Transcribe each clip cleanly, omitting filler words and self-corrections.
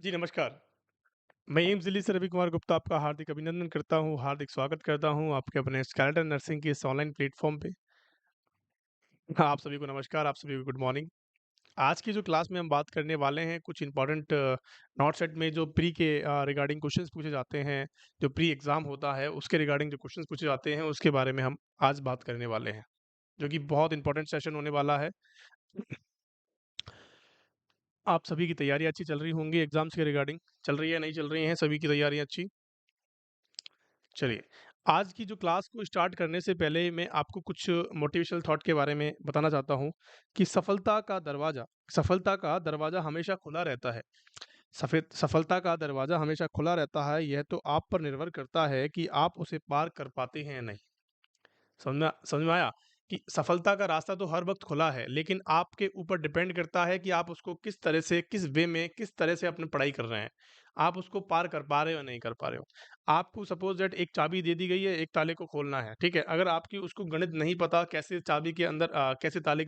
जी, नमस्कार। मैं एम्स दिल्ली से रवि कुमार गुप्ता आपका हार्दिक अभिनंदन करता हूँ, हार्दिक स्वागत करता हूँ आपके अपने स्केलेटन नर्सिंग के इस ऑनलाइन प्लेटफ़ॉर्म पे। हाँ, आप सभी को नमस्कार, आप सभी को गुड मॉर्निंग। आज की जो क्लास में हम बात करने वाले हैं, कुछ इम्पोर्टेंट नॉट सेट में जो प्री के रिगार्डिंग क्वेश्चंस पूछे जाते हैं, जो प्री एग्ज़ाम होता है, उसके रिगार्डिंग जो क्वेश्चंस पूछे जाते हैं, उसके बारे में हम आज बात करने वाले हैं, जो कि बहुत इम्पोर्टेंट सेशन होने वाला है। आप सभी की तैयारियाँ अच्छी चल रही होंगी एग्ज़ाम्स के रिगार्डिंग? चल रही है, नहीं चल रही हैं, सभी की तैयारियाँ अच्छी? चलिए, आज की जो क्लास को स्टार्ट करने से पहले मैं आपको कुछ मोटिवेशनल थॉट के बारे में बताना चाहता हूँ कि सफलता का दरवाज़ा हमेशा खुला रहता है। सफलता का दरवाज़ा हमेशा खुला रहता है, यह तो आप पर निर्भर करता है कि आप उसे पार कर पाते हैं या नहीं। समझ में आया? कि सफलता का रास्ता तो हर वक़्त खुला है, लेकिन आपके ऊपर डिपेंड करता है कि आप उसको किस तरह से, किस वे में, किस तरह से अपनी पढ़ाई कर रहे हैं। आप उसको पार कर पा रहे हो या नहीं कर पा रहे हो। आपको सपोज़ दैट एक चाबी दे दी गई है, एक ताले को खोलना है, ठीक है? अगर आपकी उसको गणित नहीं पता कैसे ताले के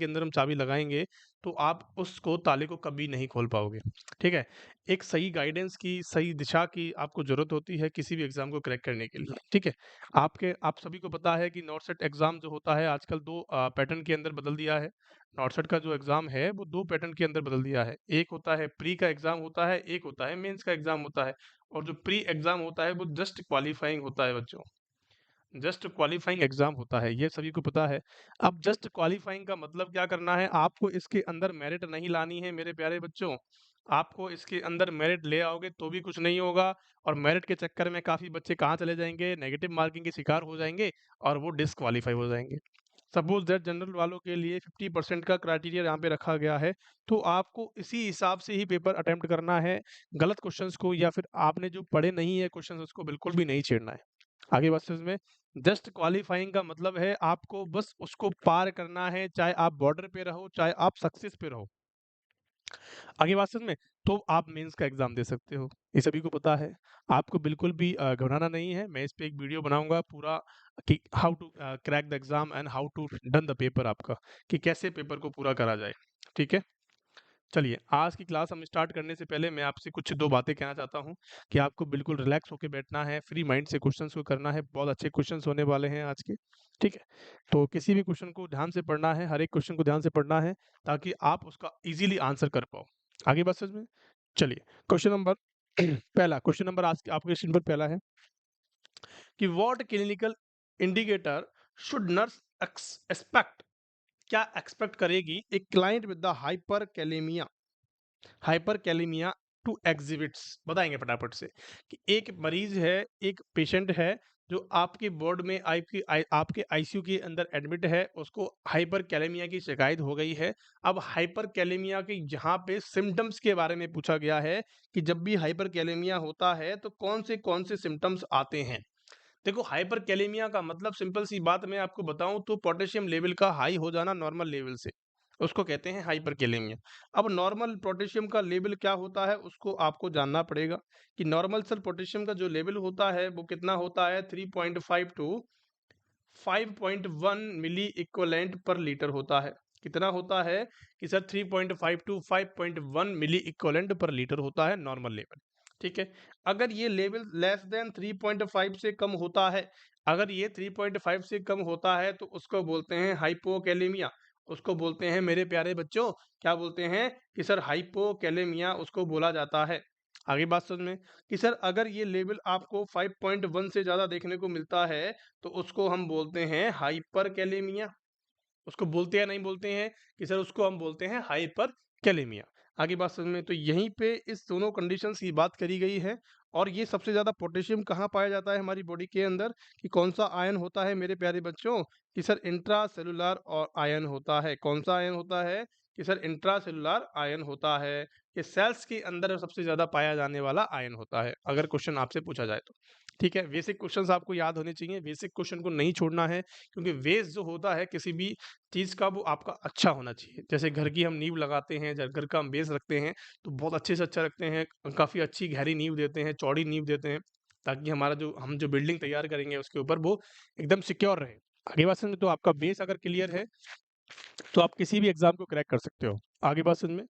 अंदर हम चाबी लगाएँगे, तो आप उसको ताले को कभी नहीं खोल पाओगे, ठीक है? एक सही गाइडेंस की, सही दिशा की आपको ज़रूरत होती है किसी भी एग्ज़ाम को क्रैक करने के लिए, ठीक है? आप सभी को पता है कि नॉट सेट एग्ज़ाम जो होता है आजकल 2 पैटर्न के अंदर बदल दिया है। नॉट सेट का जो एग्ज़ाम है वो 2 पैटर्न के अंदर बदल दिया है। एक होता है प्री का एग्ज़ाम होता है, एक होता है मेंस का एग्ज़ाम होता है और जो प्री एग्ज़ाम होता है वो जस्ट क्वालीफाइंग होता है बच्चों। जस्ट क्वालीफाइंग एग्ज़ाम होता है, ये सभी को पता है। अब जस्ट क्वालीफाइंग का मतलब क्या करना है, आपको इसके अंदर मेरिट नहीं लानी है मेरे प्यारे बच्चों। आपको इसके अंदर मेरिट ले आओगे तो भी कुछ नहीं होगा और मेरिट के चक्कर में काफ़ी बच्चे कहाँ चले जाएँगे, नेगेटिव मार्किंग के शिकार हो जाएँगे और वो डिस्क्वालीफाई हो जाएँगे। सपोज़ दैट जनरल वालों के लिए 50% का क्राइटेरिया यहाँ पे रखा गया है, तो आपको इसी हिसाब से ही पेपर अटेम्प्ट करना है। गलत क्वेश्चंस को या फिर आपने जो पढ़े नहीं है क्वेश्चंस उसको बिल्कुल भी नहीं छेड़ना है। आगे बात समझ में? जस्ट क्वालीफाइंग का मतलब है आपको बस उसको पार करना है, चाहे आप बॉर्डर पे रहो, चाहे आप सक्सेस पे रहो। आगे बात समझ में? तो आप मेंस का एग्ज़ाम दे सकते हो, ये सभी को पता है। आपको बिल्कुल भी घबराना नहीं है, मैं इस पे एक वीडियो बनाऊँगा पूरा कि how to crack the exam and how to done the paper आपका, कि कैसे पेपर को पूरा करा जाए, ठीक है? चलिए, आज की क्लास हम स्टार्ट करने से पहले मैं आपसे कुछ 2 बातें कहना चाहता हूँ कि आपको बिल्कुल रिलैक्स होके बैठना है, फ्री माइंड से क्वेश्चंस को करना है, बहुत अच्छे क्वेश्चंस होने वाले हैं आज के, ठीक है? तो किसी भी क्वेश्चन को ध्यान से पढ़ना है, हर एक क्वेश्चन को ध्यान से पढ़ना है, ताकि आप उसका ईज़िली आंसर कर पाओ। आगे बात समझ में? चलिए, क्वेश्चन नंबर पहला क्वेश्चन नंबर आज के आपके स्क्रीन पर पहला है कि what clinical indicator should nurse expect क्या एक्सपेक्ट करेगी a client with the hyperkalaemia to exhibits बताएंगे फटाफट से कि एक मरीज है एक पेशेंट है जो आपके बोर्ड में आपके आईसीयू के अंदर एडमिट है उसको हाइपरकैलेमिया की शिकायत हो गई है। अब हाइपरकैलेमिया के यहाँ पे सिम्टम्स के बारे में पूछा गया है कि जब भी हाइपरकैलेमिया होता है तो कौन से सिम्टम्स आते हैं। देखो हाइपरकैलेमिया का मतलब सिंपल सी बात मैं आपको बताऊं तो पोटेशियम लेवल का हाई हो जाना नॉर्मल लेवल से उसको कहते हैं हाइपरकैलेमिया। अब नॉर्मल पोटेशियम का लेवल क्या होता है उसको आपको जानना पड़ेगा कि नॉर्मल सर पोटेशियम का जो लेवल होता है वो कितना होता है 3.5 टू 5.1 मिली इक्वलेंट पर लीटर होता है। कितना होता है कि सर 3.5 टू 5.1 मिली इक्वलेंट पर लीटर होता है नॉर्मल लेवल, ठीक है। अगर ये लेवल लेस देन 3.5 से कम होता है, अगर ये 3.5 से कम होता है तो उसको बोलते हैं हाइपोकैलेमिया। उसको बोलते हैं मेरे प्यारे बच्चों, क्या बोलते हैं कि सर हाइपोकैलेमिया उसको बोला जाता है। आगे बात समझ में कि सर अगर ये लेवल आपको 5.1 से ज़्यादा देखने को मिलता है तो उसको हम बोलते हैं हाइपरकैलेमिया। उसको बोलते हैं नहीं बोलते हैं कि सर उसको हम बोलते हैं हाइपरकैलेमिया। आगे बात समझ में? तो यहीं पे इस दोनों कंडीशंस की बात करी गई है और ये सबसे ज़्यादा पोटेशियम कहाँ पाया जाता है हमारी बॉडी के अंदर कि कौन सा आयन होता है मेरे प्यारे बच्चों कि सर इंट्रा सेलुलर और आयन होता है। कौन सा आयन होता है कि सर इंट्रा सेलुलर आयन होता है। ये सेल्स के अंदर सबसे ज़्यादा पाया जाने वाला आयन होता है अगर क्वेश्चन आपसे पूछा जाए तो, ठीक है। बेसिक क्वेश्चंस आपको याद होने चाहिए, बेसिक क्वेश्चन को नहीं छोड़ना है क्योंकि बेस जो होता है किसी भी चीज़ का वो आपका अच्छा होना चाहिए। जैसे घर की हम नींव लगाते हैं, जब घर का हम बेस रखते हैं, तो बहुत अच्छे से अच्छा रखते हैं, काफ़ी अच्छी गहरी नींव देते हैं, चौड़ी नींव देते हैं, ताकि हमारा जो हम जो बिल्डिंग तैयार करेंगे उसके ऊपर वो एकदम सिक्योर रहे। आगे बात समझ में? तो आपका बेस अगर क्लियर है, तो आप किसी भी एग्ज़ाम को क्रैक कर सकते हो। आगे बात समझ में?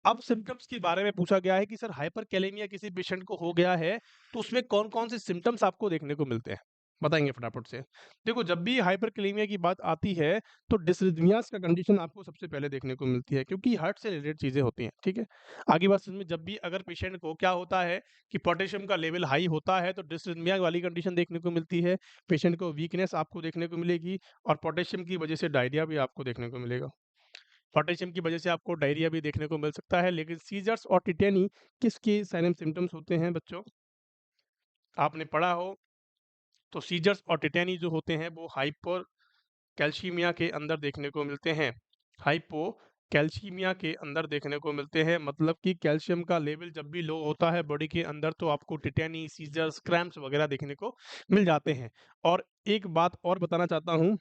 अब सिम्पटम्स के बारे में पूछा गया है कि सर हाइपरकैलेमिया किसी पेशेंट को हो गया है, तो उसमें कौन-कौन से सिम्पटम्स आपको देखने को मिलते हैं? बताएँगे फटाफट से। देखो जब भी हाइपरकैलेमिया की बात आती है, तो डिसरिथमियास का कंडीशन आपको सबसे पहले देखने को मिलती है क्योंकि हार्ट से रिलेटेड चीज़ें होती हैं, ठीक है? आगे बात समझ में जब भी अगर पेशेंट को क्या होता है कि पोटेशियम का लेवल हाई होता है, तो डिसरिथमिया वाली कंडीशन देखने को मिलती है। पेशेंट को वीकनेस आपको देखने को मिलेगी और पोटेशियम की वजह से डायरिया भी आपको देखने को मिलेगा। पोटेशियम की वजह से आपको डायरिया भी देखने को मिल सकता है, लेकिन सीजर्स और टिटेनी किसके साइन एंड सिम्पटम्स होते हैं बच्चों? आपने पढ़ा हो तो सीजर्स और टिटेनी जो होते हैं वो हाइपर कैल्शियमिया के अंदर देखने को मिलते हैं। हाइपो कैल्शियमिया के अंदर देखने को मिलते हैं, मतलब कि कैल्शियम का लेवल जब भी लो होता है बॉडी के अंदर तो आपको टिटेनी, सीजर्स, क्रैम्प्स वगैरह देखने को मिल जाते हैं। और एक बात और बताना चाहता हूँ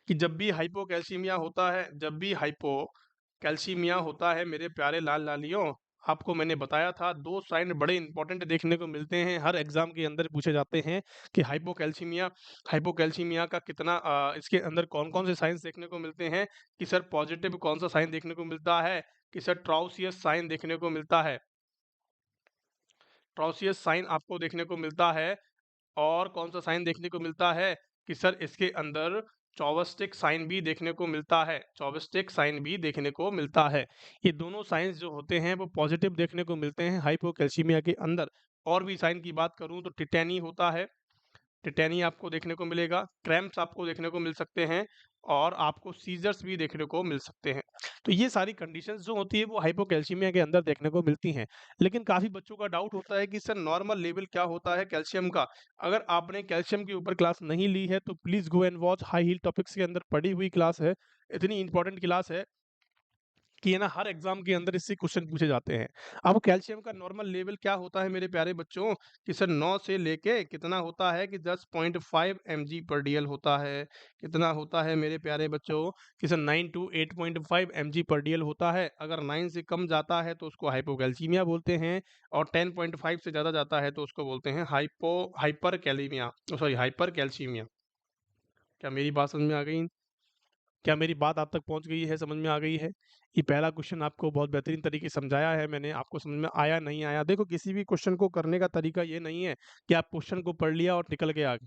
कि जब भी हाइपोकैल्सीमिया होता है, जब भी हाइपोकैल्सीमिया होता है मेरे प्यारे लाल लालियों, आपको मैंने बताया था 2 साइन बड़े इंपॉर्टेंट देखने को मिलते हैं, हर एग्जाम के अंदर पूछे जाते हैं कि हाइपोकैल्सीमिया का कितना इसके अंदर कौन-कौन से साइंस देखने को मिलते हैं कि सर पॉजिटिव कौन सा साइन देखने को मिलता है कि सर ट्राउसियस साइन देखने को मिलता है। ट्राउसियस साइन आपको देखने को मिलता है और कौन सा साइन देखने को मिलता है कि सर इसके अंदर चौवस्टिक साइन भी देखने को मिलता है, चौवस्टिक साइन भी देखने को मिलता है। ये दोनों साइंस जो होते हैं वो पॉजिटिव देखने को मिलते हैं हाइपोकैल्सीमिया के अंदर। और भी साइन की बात करूं तो टिटेनी होता है, टिटेनी आपको देखने को मिलेगा, क्रैम्प्स आपको देखने को मिल सकते हैं और आपको सीजर्स भी देखने को मिल सकते हैं। तो ये सारी कंडीशंस जो होती है वो हाइपोकैल्सीमिया के अंदर देखने को मिलती हैं। लेकिन काफ़ी बच्चों का डाउट होता है कि सर नॉर्मल लेवल क्या होता है कैल्शियम का? अगर आपने कैल्शियम के ऊपर क्लास नहीं ली है तो please go and watch high heel topics के अंदर पढ़ी हुई क्लास है। इतनी इंपॉर्टेंट क्लास है कि है ना हर एग्जाम के अंदर इससे क्वेश्चन पूछे जाते हैं। अब कैल्शियम का नॉर्मल लेवल क्या होता है मेरे प्यारे बच्चों कि सर 9 से लेके कितना होता है कि 10.5 mg पर डीएल होता है। कितना होता है मेरे प्यारे बच्चों कि सर 9 टू 8.5 mg पर डीएल होता है। अगर 9 से कम जाता है तो उसको हाइपोकैल्सीमिया बोलते हैं और 10.5 से ज़्यादा जाता है तो उसको बोलते हैं hyper kalaemia, sorry hyper calcaemia. क्या मेरी बात समझ में आ गई? क्या मेरी बात आप तक पहुंच गई है, समझ में आ गई है? ये पहला क्वेश्चन आपको बहुत बेहतरीन तरीके से समझाया है मैंने, आपको समझ में आया नहीं आया? देखो किसी भी क्वेश्चन को करने का तरीका ये नहीं है कि आप क्वेश्चन को पढ़ लिया और निकल के आ गए।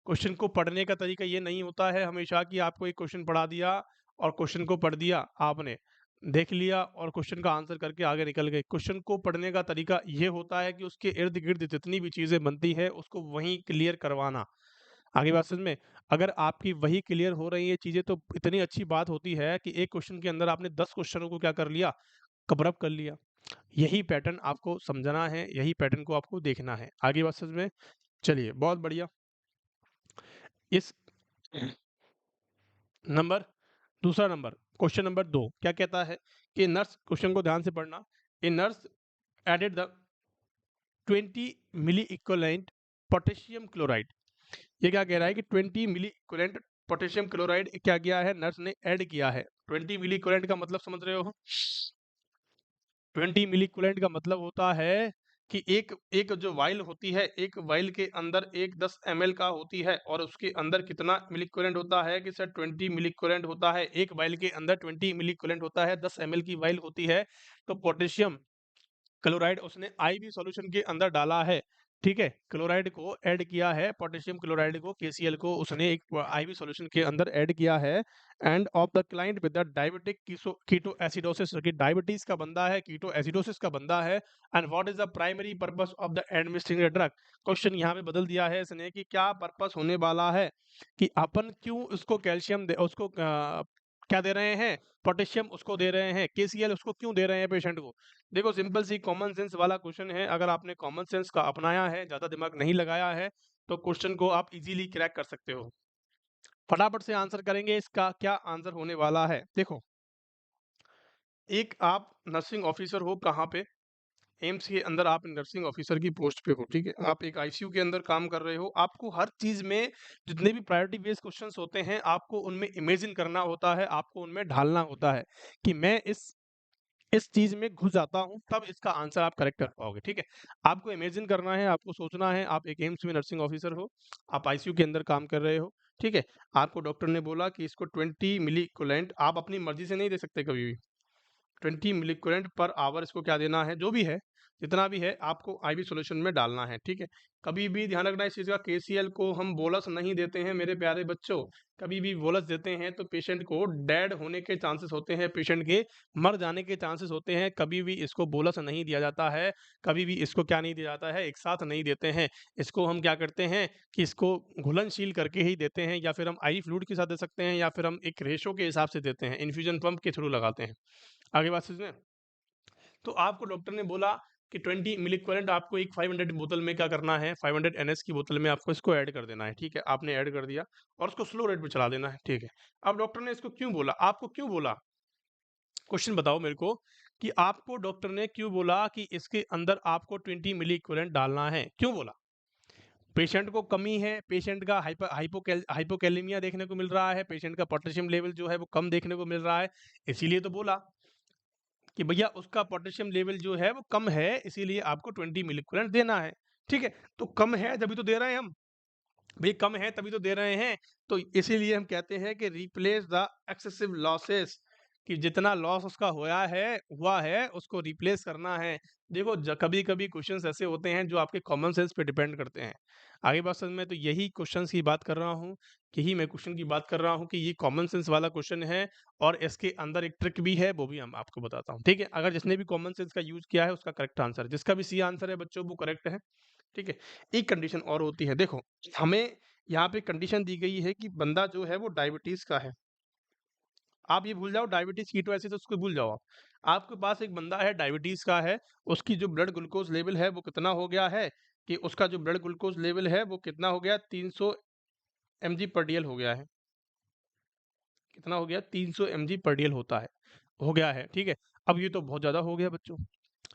क्वेश्चन को पढ़ने का तरीका ये नहीं होता है हमेशा कि आपको एक क्वेश्चन पढ़ा दिया और क्वेश्चन को पढ़ दिया आपने, देख लिया और क्वेश्चन का आंसर करके आगे निकल गए। क्वेश्चन को पढ़ने का तरीका ये होता है कि उसके इर्द-गिर्द जितनी भी चीज़ें बनती है उसको वहीं क्लियर करवाना। आगे बात समझ में? अगर आपकी वही क्लियर हो रही है चीज़ें तो इतनी अच्छी बात होती है कि एक क्वेश्चन के अंदर आपने 10 क्वेश्चनों को क्या कर लिया? कवर अप कर लिया। यही पैटर्न आपको समझना है, यही पैटर्न को आपको देखना है। आगे बात समझ में? चलिए बहुत बढ़िया। इस नंबर दूसरा नंबर क्वेश्चन नंबर 2 क्या कहता है कि नर्स, क्वेश्चन को ध्यान से पढ़ना। A nurse added the 20 milli equivalent potassium chloride. ये क्या कह रहा है कि 20 मिली इक्विवेलेंट पोटेशियम क्लोराइड क्या किया है नर्स ने ऐड किया है। 20 मिली इक्विवेलेंट का मतलब समझ रहे हो? 20 मिली इक्विवेलेंट का मतलब होता है कि एक एक जो वाइल होती है, एक वाइल के अंदर एक 10 ml का होती है और उसके अंदर कितना मिली इक्विवेलेंट होता है कि सर 20 मिली इक्विवेलेंट होता है। एक वाइल के अंदर 20 मिली इक्विवेलेंट होता है, 10 ml की वाइल होती है। तो पोटेशियम क्लोराइड उसने आईवी सॉल्यूशन के अंदर डाला है, ठीक है? क्लोराइड को ऐड किया है, पोटेशियम क्लोराइड को, केसीएल को उसने एक आईवी सॉल्यूशन के अंदर ऐड किया है। And of the client with the diabetic ketoacidosis, कि डायबिटीज का बंदा है, कीटो एसिडोसिस का बंदा है। And what is the primary purpose of the administering drug. Question यहाँ पे बदल दिया है इसने कि क्या पर्पस होने वाला है कि अपन क्यों उसको कैल्शियम दे, उसको क्या दे रहे हैं, पोटेशियम उसको दे रहे हैं, केसीएल उसको क्यों दे रहे हैं पेशेंट को। देखो सिंपल सी कॉमन सेंस वाला क्वेश्चन है, अगर आपने कॉमन सेंस का अपनाया है, ज़्यादा दिमाग नहीं लगाया है, तो क्वेश्चन को आप इजीली क्रैक कर सकते हो। फटाफट से आंसर करेंगे इसका क्या आंसर होने वाला है। देखो, एक आप नर्सिंग ऑफिसर हो कहाँ पे? एम्स के अंदर आप नर्सिंग ऑफिसर की पोस्ट पे हो, ठीक है? आप एक आईसीयू के अंदर काम कर रहे हो, आपको हर चीज़ में जितने भी प्रायोरिटी बेस्ड क्वेश्चंस होते हैं, आपको उनमें इमेजिन करना होता है, आपको उनमें ढालना होता है कि मैं इस चीज़ में घुस जाता हूँ, तब इसका आंसर आप करेक्ट कर पाओगे, ठीक है? आपको इमेजिन करना है, आपको सोचना है, आप एक एम्स में नर्सिंग ऑफिसर हो, आप आईसीयू के अंदर काम कर रहे हो, ठीक है? आपको डॉक्टर ने बोला कि इसको 20 मिली इक्विवेलेंट, आप अपनी मर्ज़ी से नहीं दे सकते कभी भी। 20 मिलीक्यूरेंट पर आवर इसको क्या देना है, जो भी है जितना भी है आपको आईवी सॉल्यूशन में डालना है, ठीक है। कभी भी ध्यान रखना इस चीज़ का, केसीएल को हम बोलस नहीं देते हैं मेरे प्यारे बच्चों। कभी भी बोलस देते हैं तो पेशेंट को डेड होने के चांसेस होते हैं, पेशेंट के मर जाने के चांसेस होते हैं। कभी भी इसको बोलस नहीं दिया जाता है, कभी भी इसको क्या नहीं दिया जाता है, एक साथ नहीं देते हैं। इसको हम क्या करते हैं कि इसको घुलनशील करके ही देते हैं, या फिर हम आई फ्लूइड के साथ दे सकते हैं, या फिर हम एक रेशो के हिसाब से देते हैं, इन्फ्यूजन पंप के थ्रू लगाते हैं। आगे बात समझ। तो आपको डॉक्टर ने बोला कि 20 मिलीक्वेलेंट आपको एक 500 बोतल में क्या करना है, 500 एनएस की बोतल में आपको इसको ऐड कर देना है, ठीक है। आपने ऐड कर दिया और उसको स्लो रेट पे चला देना है, ठीक है। अब डॉक्टर ने इसको क्यों बोला, आपको क्यों बोला, क्वेश्चन बताओ मेरे को कि आपको डॉक्टर ने क्यों बोला कि इसके अंदर आपको 20 मिली इक्विवेलेंट डालना है, क्यों बोला? पेशेंट को कमी है, पेशेंट का हाइपोकैलेमिया देखने को मिल रहा है, पेशेंट का पोटेशियम लेवल जो है वो कम देखने को मिल रहा है, इसीलिए तो बोला कि भैया उसका पोटेशियम लेवल जो है वो कम है, इसीलिए आपको 20 मिली इक्विवेलेंट देना है, ठीक है। तो कम है तभी तो दे रहे हैं हम, भाई कम है तभी तो दे रहे हैं। तो इसीलिए हम कहते हैं कि रिप्लेस द एक्सेसिव लॉसेस, कि जितना लॉस उसका हुआ है उसको रिप्लेस करना है। देखो कभी कभी क्वेश्चंस ऐसे होते हैं जो आपके कॉमन सेंस पे डिपेंड करते हैं। आगे बात समझ में, तो यही क्वेश्चंस की बात कर रहा हूँ, यही मैं क्वेश्चन की बात कर रहा हूँ कि ये कॉमन सेंस वाला क्वेश्चन है, और इसके अंदर एक ट्रिक भी है, वो भी हम आपको बताता हूँ, ठीक है। अगर जिसने भी कॉमन सेंस का यूज किया है उसका करेक्ट आंसर, जिसका भी सी आंसर है बच्चों वो करेक्ट है, ठीक है। एक कंडीशन और होती है, देखो हमें यहाँ पे कंडीशन दी गई है कि बंदा जो है वो डायबिटीज का है। आप ये भूल जाओ डायबिटीज कीटो तो उसको भूल जाओ आप। आपके पास एक बंदा है डायबिटीज का है, उसकी जो ब्लड ग्लूकोज लेवल है वो कितना हो गया है, कि उसका जो ब्लड ग्लूकोज लेवल है वो कितना हो गया, 300 mg पर डीएल हो गया है। कितना हो गया, 300 mg पर डीएल होता है, हो गया है, ठीक है। अब ये तो बहुत ज्यादा हो गया बच्चों,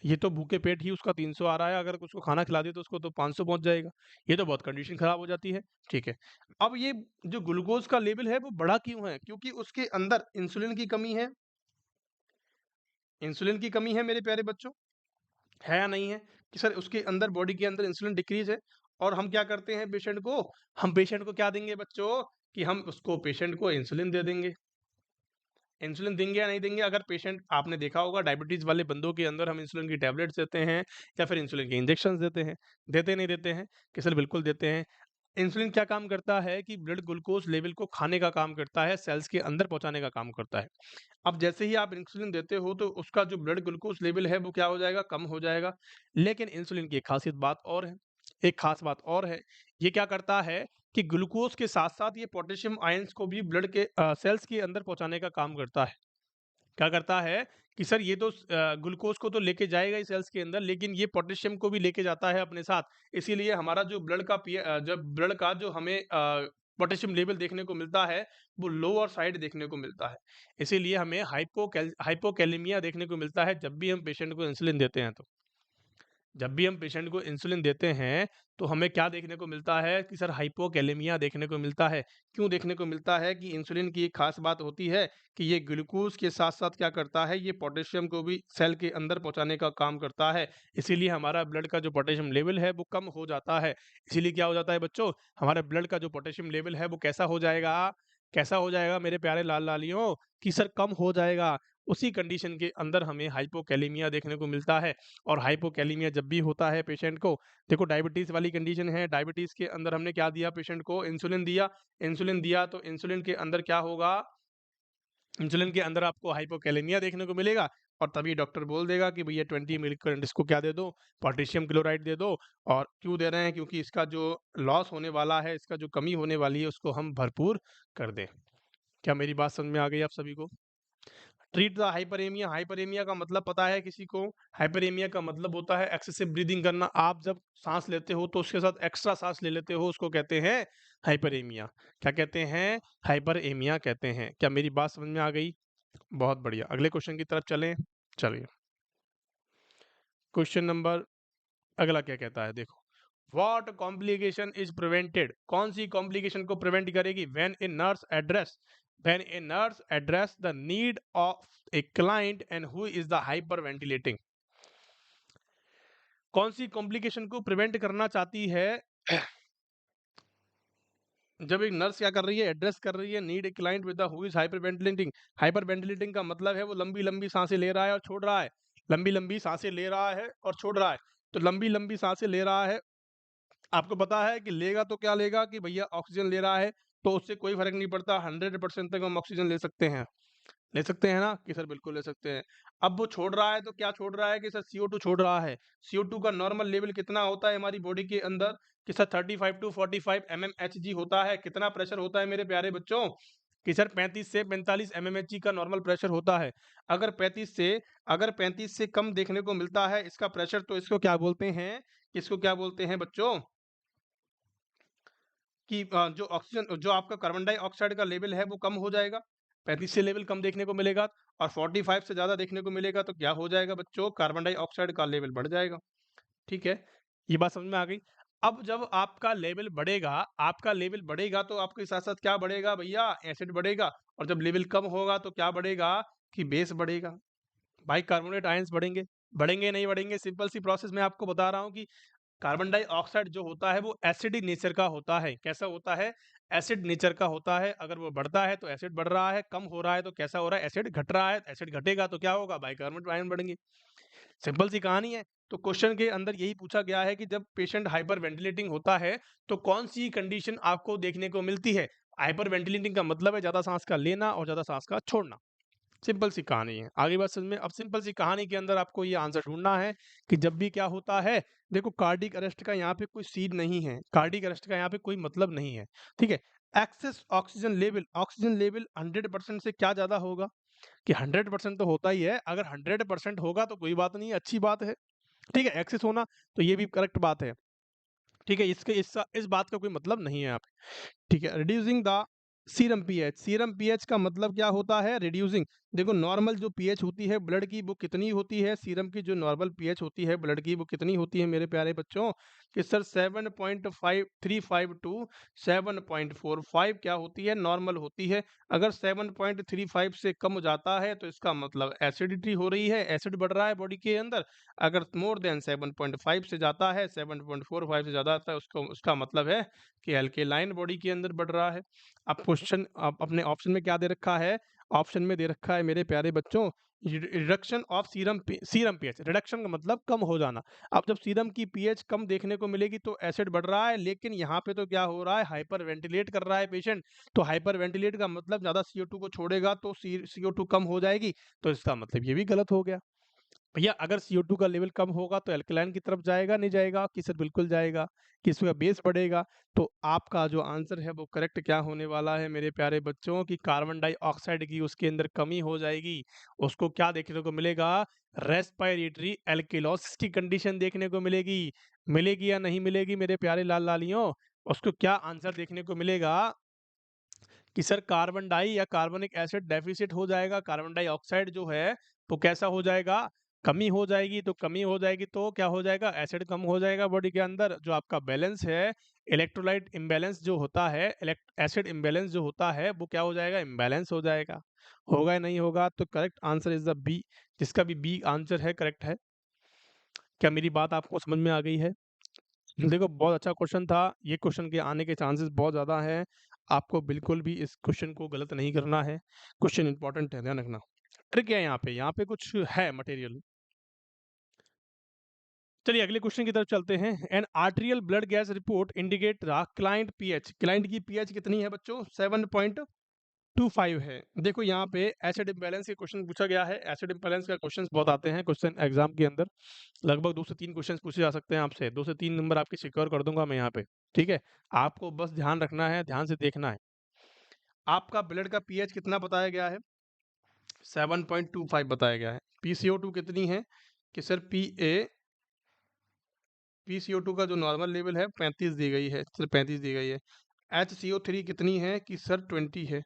ये तो भूखे पेट ही उसका 300 आ रहा है, अगर उसको खाना खिला दे तो उसको तो 500 पहुंच जाएगा। ये तो बहुत कंडीशन खराब हो जाती है, ठीक है। अब ये जो ग्लूकोज का लेवल है वो बढ़ा क्यों है, क्योंकि उसके अंदर इंसुलिन की कमी है। इंसुलिन की कमी है मेरे प्यारे बच्चों, है या नहीं है, कि सर उसके अंदर बॉडी के अंदर इंसुलिन डिक्रीज है। और हम क्या करते हैं पेशेंट को, हम पेशेंट को क्या देंगे बच्चों, कि हम उसको पेशेंट को इंसुलिन दे देंगे। इंसुलिन देंगे या नहीं देंगे, अगर पेशेंट, आपने देखा होगा डायबिटीज वाले बंदों के अंदर हम इंसुलिन की टैबलेट्स देते हैं या फिर इंसुलिन के इंजेक्शन देते हैं, देते नहीं देते हैं, कि सर बिल्कुल देते हैं। इंसुलिन क्या काम करता है कि ब्लड ग्लूकोज लेवल को खाने का काम करता है, सेल्स के अंदर पहुंचाने का काम करता है। अब जैसे ही आप इंसुलिन देते हो तो उसका जो ब्लड ग्लूकोज लेवल है वो क्या हो जाएगा, कम हो जाएगा। लेकिन इंसुलिन की एक खासियत बात और है, एक खास बात और है, ये क्या करता है कि ग्लूकोज के साथ साथ ये पोटेशियम आयंस को भी ब्लड के सेल्स के अंदर पहुंचाने का काम करता है। क्या करता है कि सर ये तो ग्लूकोज को तो लेके जाएगा ही सेल्स के अंदर, लेकिन ये पोटेशियम को भी लेके जाता है अपने साथ। इसीलिए हमारा जो ब्लड का जो हमें पोटेशियम लेवल देखने को मिलता है वो लोअर साइड देखने को मिलता है। इसीलिए हमें हाइपोकैलेमिया देखने को मिलता है जब भी हम पेशेंट को इंसुलिन देते हैं। तो जब भी हम पेशेंट को इंसुलिन देते हैं तो हमें क्या देखने को मिलता है कि सर हाइपोकैलेमिया देखने को मिलता है। क्यों देखने को मिलता है, कि इंसुलिन की एक खास बात होती है कि ये ग्लूकोज के साथ साथ क्या करता है, ये पोटेशियम को भी सेल के अंदर पहुंचाने का काम करता है। इसीलिए हमारा ब्लड का जो पोटेशियम लेवल है वो कम हो जाता है। इसीलिए क्या हो जाता है बच्चों, हमारे ब्लड का जो पोटेशियम लेवल है वो कैसा हो जाएगा, कैसा हो जाएगा मेरे प्यारे लाल लालियों, कि सर कम हो जाएगा। उसी कंडीशन के अंदर हमें हाइपोकैलेमिया देखने को मिलता है। और हाइपोकैलेमिया जब भी होता है पेशेंट को, देखो डायबिटीज वाली कंडीशन है, डायबिटीज के अंदर हमने क्या दिया पेशेंट को, इंसुलिन दिया। इंसुलिन दिया तो इंसुलिन के अंदर क्या होगा, इंसुलिन के अंदर आपको हाइपोकैलेमिया देखने को मिलेगा। और तभी डॉक्टर बोल देगा कि भैया 20 मिलीग्राम इसको क्या दे दो, पोटेशियम क्लोराइड दे दो। और क्यों दे रहे हैं, क्योंकि इसका जो लॉस होने वाला है, इसका जो कमी होने वाली है उसको हम भरपूर कर दें। क्या मेरी बात समझ में आ गई आप सभी को? ट्रीट द हाइपरेमिया, हाइपरेमिया का मतलब पता है किसी को? हाइपरेमिया का मतलब होता है एक्सेसिव ब्रीदिंग करना। आप जब सांस लेते हो तो उसके साथ एक्स्ट्रा सांस ले लेते हो, उसको कहते हैं हाइपरेमिया। क्या कहते हैं? हाइपरेमिया कहते हैं। क्या मेरी बात समझ में आ गई? बहुत बढ़िया, अगले क्वेश्चन की तरफ चलें। चलिए, क्वेश्चन नंबर अगला क्या कहता है, देखो। What complication is prevented? कौन सी कॉम्प्लिकेशन को प्रिवेंट करेगी? When a nurse address the need of a client and who is the hyperventilating. कौन सी कॉम्प्लिकेशन को प्रिवेंट करना चाहती है? जब एक नर्स क्या कर रही है, एड्रेस कर रही है, need a client with who is hyperventilating. Hyperventilating का मतलब है वो लंबी लंबी सांसें ले रहा है और छोड़ रहा है, लंबी लंबी सांसें ले रहा है और छोड़ रहा है। तो लंबी लंबी सांसें ले रहा है, आपको पता है कि लेगा तो क्या लेगा कि भैया ऑक्सीजन ले रहा है, तो उससे कोई फर्क नहीं पड़ता, 100% तक हम ऑक्सीजन ले सकते हैं। ले सकते हैं ना कि सर बिल्कुल ले सकते हैं। अब वो छोड़ रहा है तो क्या छोड़ रहा है कि सर CO2 छोड़ रहा है। CO2 का नॉर्मल लेवल कितना होता है हमारी बॉडी के अंदर कि सर 35 टू 45 mmHg होता है। कितना प्रेशर होता है मेरे प्यारे बच्चों कि सर 35 से 45 mmHg का नॉर्मल प्रेशर होता है। अगर 35 से कम देखने को मिलता है इसका प्रेशर, तो इसको क्या बोलते हैं, इसको क्या बोलते हैं बच्चों कि जो ऑक्सीजन, जो आपका कार्बन डाइऑक्साइड का लेवल है वो कम हो जाएगा। 35 से लेवल कम देखने को मिलेगा और 45 से ज़्यादा देखने को मिलेगा तो क्या हो जाएगा बच्चों, कार्बन डाइऑक्साइड का लेवल बढ़ जाएगा। ठीक है, ये बात समझ में आ गई। अब जब आपका लेवल बढ़ेगा, आपका लेवल बढ़ेगा तो आपके साथ साथ क्या बढ़ेगा भैया, एसिड बढ़ेगा। और जब लेवल कम होगा तो क्या बढ़ेगा कि बेस बढ़ेगा। भाई कार्बोनेट आयंस बढ़ेंगे, बढ़ेंगे नहीं बढ़ेंगे, सिंपल सी प्रोसेस मैं आपको बता रहा हूँ कि कार्बन डाइऑक्साइड जो होता है वो एसिडिक नेचर का होता है। कैसा होता है, एसिड नेचर का होता है। अगर वो बढ़ता है तो एसिड बढ़ रहा है, कम हो रहा है तो कैसा हो रहा है, एसिड घट रहा है। एसिड घटेगा तो क्या होगा, बाइकार्बोनेट आयन बढ़ेंगे। सिंपल सी कहानी है। तो क्वेश्चन के अंदर यही पूछा गया है कि जब पेशेंट हाइपर वेंटिलेटिंग होता है तो कौन सी कंडीशन आपको देखने को मिलती है। हाइपर वेंटिलेटिंग का मतलब है ज्यादा सांस का लेना और ज्यादा सांस का छोड़ना। सिंपल सी कहानी है, आगे बात समझ में। अब सिंपल सी कहानी के अंदर आपको ये आंसर ढूंढना है कि जब भी क्या होता है, देखो कार्डिक अरेस्ट का यहाँ पे कोई सीन नहीं है, कार्डिक अरेस्ट का यहाँ पे कोई मतलब नहीं है। ठीक है, excess oxygen level, oxygen level 100% से क्या ज्यादा होगा कि 100% तो होता ही है। अगर 100% होगा तो कोई बात नहीं, अच्छी बात है। ठीक है, एक्सेस होना तो ये भी करेक्ट बात है। ठीक है, इसके इस बात का कोई मतलब नहीं है यहाँ पे। ठीक है, reducing the serum pH, serum pH का मतलब क्या होता है, रिड्यूसिंग। देखो नॉर्मल जो पीएच होती है ब्लड की वो कितनी होती है, सीरम की जो नॉर्मल पीएच होती है ब्लड की वो कितनी होती है मेरे प्यारे बच्चों कि सर 7.535 टू 7.45 क्या होती है, नॉर्मल होती है। अगर 7.35 से कम हो जाता है तो इसका मतलब एसिडिटी हो रही है, एसिड बढ़ रहा है बॉडी के अंदर। अगर मोर देन 7.5 से जाता है, 7.45 से ज़्यादा आता है, उसको उसका मतलब है कि अल्केलाइन बॉडी के अंदर बढ़ रहा है। अब क्वेश्चन अपने ऑप्शन में क्या दे रखा है, ऑप्शन में दे रखा है मेरे प्यारे बच्चों reduction of serum pH. Reduction का मतलब कम हो जाना। अब जब सीरम की पीएच कम देखने को मिलेगी तो एसिड बढ़ रहा है, लेकिन यहाँ पे तो क्या हो रहा है, हाइपर वेंटिलेट कर रहा है पेशेंट। तो हाइपर वेंटिलेट का मतलब ज्यादा CO2 को छोड़ेगा तो CO2 कम हो जाएगी। तो इसका मतलब ये भी गलत हो गया। भैया अगर CO2 का लेवल कम होगा तो एल्कलाइन की तरफ जाएगा नहीं जाएगा कि सर बिल्कुल जाएगा, कि इसका बेस बढ़ेगा। तो आपका जो आंसर है वो करेक्ट क्या होने वाला है मेरे प्यारे बच्चों की कार्बन डाइऑक्साइड की उसके अंदर कमी हो जाएगी। उसको क्या देखने को मिलेगा, रेस्पिरेटरी एल्किलोसिस की कंडीशन देखने को मिलेगी। मिलेगी या नहीं मिलेगी मेरे प्यारे लाल लालियों, उसको क्या आंसर देखने को मिलेगा कि सर कार्बन डाई या कार्बनिक एसिड डेफिसिट हो जाएगा, कार्बन डाइऑक्साइड जो है तो कैसा हो जाएगा, कमी हो जाएगी। तो कमी हो जाएगी तो क्या हो जाएगा, एसिड कम हो जाएगा बॉडी के अंदर। जो आपका बैलेंस है, इलेक्ट्रोलाइट इम्बैलेंस जो होता है, एसिड इम्बैलेंस जो होता है वो क्या हो जाएगा, इम्बैलेंस हो जाएगा। होगा या नहीं होगा, तो correct answer is the B, जिसका भी बी आंसर है करेक्ट है। क्या मेरी बात आपको समझ में आ गई है। देखो बहुत अच्छा क्वेश्चन था, ये क्वेश्चन के आने के चांसेस बहुत ज़्यादा हैं। आपको बिल्कुल भी इस क्वेश्चन को गलत नहीं करना है, क्वेश्चन इंपॉर्टेंट है, ध्यान रखना। ट्रिक है यहाँ पे कुछ है मटेरियल। चलिए अगले क्वेश्चन की तरफ चलते हैं। An arterial blood gas report indicate the client pH, क्लाइंट की पीएच कितनी है बच्चों, 7.25 है। देखो यहाँ पे एसिड इम्बैलेंस के क्वेश्चन पूछा गया है। एसिड इम्बैलेंस का क्वेश्चन बहुत आते हैं क्वेश्चन एग्जाम के अंदर, लगभग 2 से 3 क्वेश्चन पूछे जा सकते हैं आपसे। 2 से 3 नंबर आपके सिक्योर कर दूंगा मैं यहाँ पे। ठीक है, आपको बस ध्यान रखना है, ध्यान से देखना है। आपका ब्लड का पीएच कितना बताया गया है, 7.25 बताया गया है। PCO2 कितनी है कि सर PCO2 का जो नॉर्मल लेवल है 35 दी गई है, सर 35 दी गई है। HCO3 कितनी है कि सर 20 है।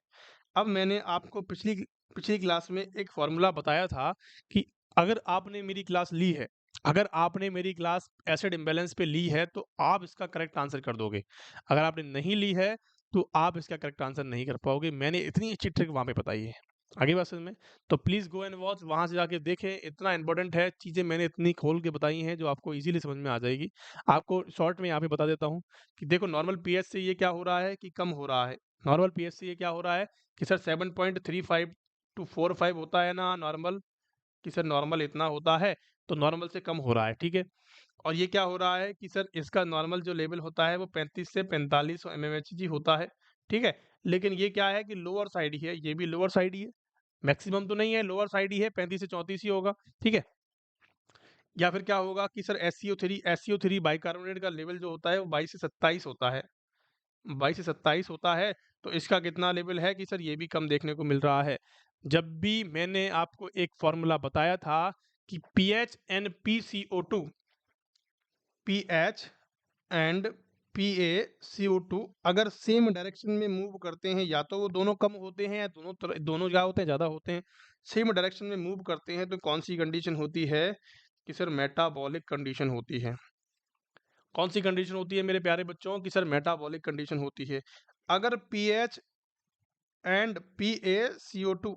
अब मैंने आपको पिछली पिछली क्लास में एक फॉर्मूला बताया था कि अगर आपने मेरी क्लास ली है, अगर आपने मेरी क्लास एसिड इम्बैलेंस पे ली है तो आप इसका करेक्ट आंसर कर दोगे। अगर आपने नहीं ली है तो आप इसका करेक्ट आंसर नहीं कर पाओगे। मैंने इतनी अच्छी ट्रिक वहां पे बताई है। आगे बात समझ में? तो प्लीज़ गो एंड वॉच, वहाँ से जाके देखें, इतना इम्पोर्टेंट है, चीज़ें मैंने इतनी खोल के बताई हैं जो आपको ईज़िली समझ में आ जाएगी। आपको शॉर्ट में यहाँ पे बता देता हूँ कि देखो नॉर्मल पीएच से ये क्या हो रहा है कि कम हो रहा है। नॉर्मल पीएच से ये क्या हो रहा है कि सर 7.35 टू 45 होता है ना नॉर्मल, कि सर नॉर्मल इतना होता है, तो नॉर्मल से कम हो रहा है, ठीक है? और ये क्या हो रहा है कि सर इसका नॉर्मल जो लेवल होता है वो 35 से 45 एमएमएचजी होता है, ठीक है? लेकिन ये क्या है कि लोअर साइड ही है, ये भी लोअर साइड ही है। मैक्सिमम तो नहीं है, लोअर साइड ही है, 35 से 34 ही होगा, ठीक है? या फिर क्या होगा कि सर एससीओ3 बाइकार्बोनेट का लेवल जो होता है वो 22 से 27 होता है। 22 से 27 होता है, तो इसका कितना लेवल है कि सर ये भी कम देखने को मिल रहा है। जब भी मैंने आपको एक फ़ॉर्मूला बताया था कि pH and PCO two, pH and PaCO2 अगर सेम डायरेक्शन में मूव करते हैं, या तो वो दोनों कम होते हैं या दोनों क्या होते हैं, ज़्यादा होते हैं। सेम डायरेक्शन में मूव करते हैं तो कौन सी कंडीशन होती है कि सर मेटाबॉलिक कंडीशन होती है। कौन सी कंडीशन होती है मेरे प्यारे बच्चों कि सर मेटाबॉलिक कंडीशन होती है। अगर पीएच एंड PaCO2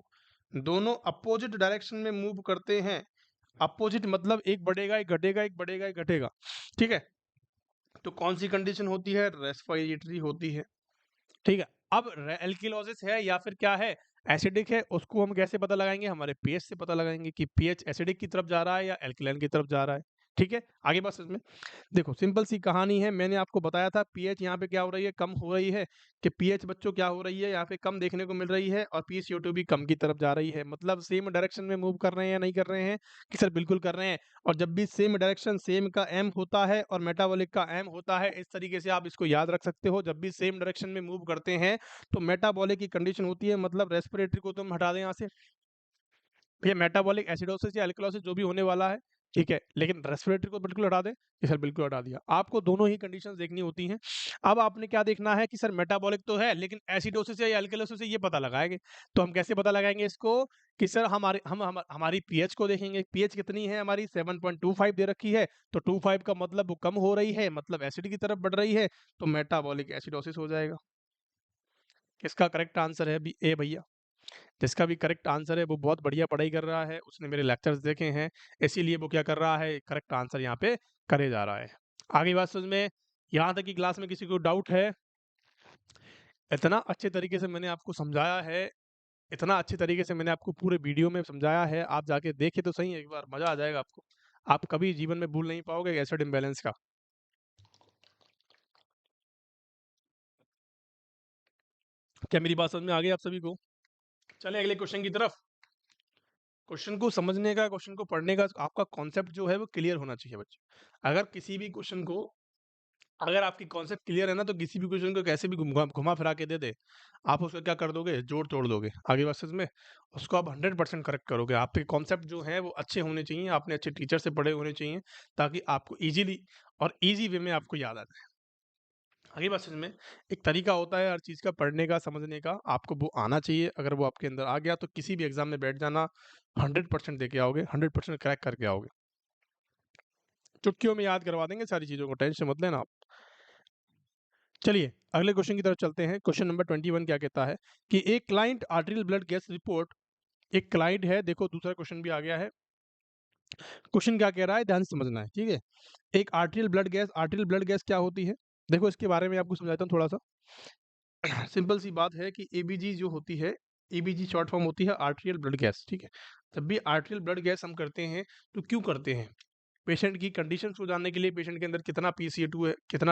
दोनों अपोजिट डायरेक्शन में मूव करते हैं, अपोजिट मतलब एक बढ़ेगा एक घटेगा, एक बढ़ेगा एक घटेगा, ठीक है? तो कौन सी कंडीशन होती है? रेस्पिरेटरी होती है, ठीक है? अब एल्किलोसिस है या फिर क्या है, एसिडिक है, उसको हम कैसे पता लगाएंगे? हमारे पीएच से पता लगाएंगे कि पीएच एसिडिक की तरफ जा रहा है या एल्कलाइन की तरफ जा रहा है, ठीक है? आगे बात समझ में? देखो सिंपल सी कहानी है, मैंने आपको बताया था पीएच यहाँ पे क्या हो रही है, कम हो रही है, कि पीएच बच्चों क्या हो रही है यहाँ पे, कम देखने को मिल रही है, और पीसीओ2 भी कम की तरफ जा रही है। मतलब सेम डायरेक्शन में मूव कर रहे हैं या नहीं कर रहे हैं? कि सर बिल्कुल कर रहे हैं। और जब भी सेम डायरेक्शन, सेम का एम होता है और मेटाबॉलिक का एम होता है, इस तरीके से आप इसको याद रख सकते हो। जब भी सेम डायरेक्शन में मूव करते हैं तो मेटाबॉलिक की कंडीशन होती है, मतलब रेस्पिरेटरी को तुम हटा दें यहाँ से, ये मेटाबॉलिक एसिडोसिस या अल्कलोसिस जो भी होने वाला है, ठीक है? लेकिन रेस्पिरेटरी को बिल्कुल हटा दें, कि सर बिल्कुल हटा दिया। आपको दोनों ही कंडीशंस देखनी होती हैं। अब आपने क्या देखना है कि सर मेटाबॉलिक तो है, लेकिन एसिडोसिस या अल्कलोसिस से ये पता लगाएँगे। तो हम कैसे पता लगाएँगे इसको कि सर हमारी पीएच को देखेंगे, पीएच कितनी है हमारी, 7.25 दे रखी है, तो 25 का मतलब वो कम हो रही है, मतलब एसिड की तरफ बढ़ रही है, तो मेटाबॉलिक एसिडोसिस हो जाएगा। इसका करेक्ट आंसर है बी ए भैया। जिसका भी करेक्ट आंसर है वो बहुत बढ़िया पढ़ाई कर रहा है, उसने मेरे लेक्चर्स देखे हैं, इसीलिए वो क्या कर रहा है, करेक्ट आंसर यहाँ पे करे जा रहा है। आगे बात समझ में? यहाँ तक कि क्लास में किसी को डाउट है? इतना अच्छे तरीके से मैंने आपको समझाया है, इतना अच्छे तरीके से मैंने आपको पूरे वीडियो में समझाया है, आप जाके देखे तो सही एक बार, मजा आ जाएगा आपको। आप कभी जीवन में भूल नहीं पाओगे एसिड इम्बैलेंस का। क्या मेरी बात समझ में आ गई आप सभी को? चले अगले क्वेश्चन की तरफ। क्वेश्चन को समझने का, क्वेश्चन को पढ़ने का आपका कॉन्सेप्ट जो है वो क्लियर होना चाहिए बच्चे। अगर किसी भी क्वेश्चन को, अगर आपकी कॉन्सेप्ट क्लियर है ना, तो किसी भी क्वेश्चन को कैसे भी घुमा घुमा फिरा के दे दे, आप उसका क्या कर दोगे, जोड़ तोड़ दोगे। आगे वर्सेस में उसको आप 100% करेक्ट करोगे। आपके कॉन्सेप्ट जो है वो अच्छे होने चाहिए, आपने अच्छे टीचर से पढ़े होने चाहिए, ताकि आपको इजीली और इजी वे में आपको याद आ जाए। आगे बात समझ में? एक तरीका होता है हर चीज़ का पढ़ने का, समझने का, आपको वो आना चाहिए। अगर वो आपके अंदर आ गया तो किसी भी एग्जाम में बैठ जाना, 100% दे के आओगे, 100% क्रैक करके आओगे। चुटकियों में याद करवा देंगे सारी चीज़ों को, टेंशन मत लेना आप। चलिए अगले क्वेश्चन की तरफ चलते हैं। क्वेश्चन नंबर 21 क्या कहता है कि एक client arterial blood gas report, एक क्लाइंट है, देखो दूसरा क्वेश्चन भी आ गया है। क्वेश्चन क्या कह रहा है, ध्यान से समझना है, ठीक है? एक आर्टेरियल ब्लड गैस क्या होती है? देखो इसके बारे में आपको समझाता हूँ थोड़ा सा। सिंपल सी बात है कि एबीजी जो होती है, एबीजी शॉर्ट फॉर्म होती है आर्टेरियल ब्लड गैस, ठीक है? जब भी आर्टेरियल ब्लड गैस हम करते हैं तो क्यों करते हैं? पेशेंट की कंडीशंस को जानने के लिए, पेशेंट के अंदर कितना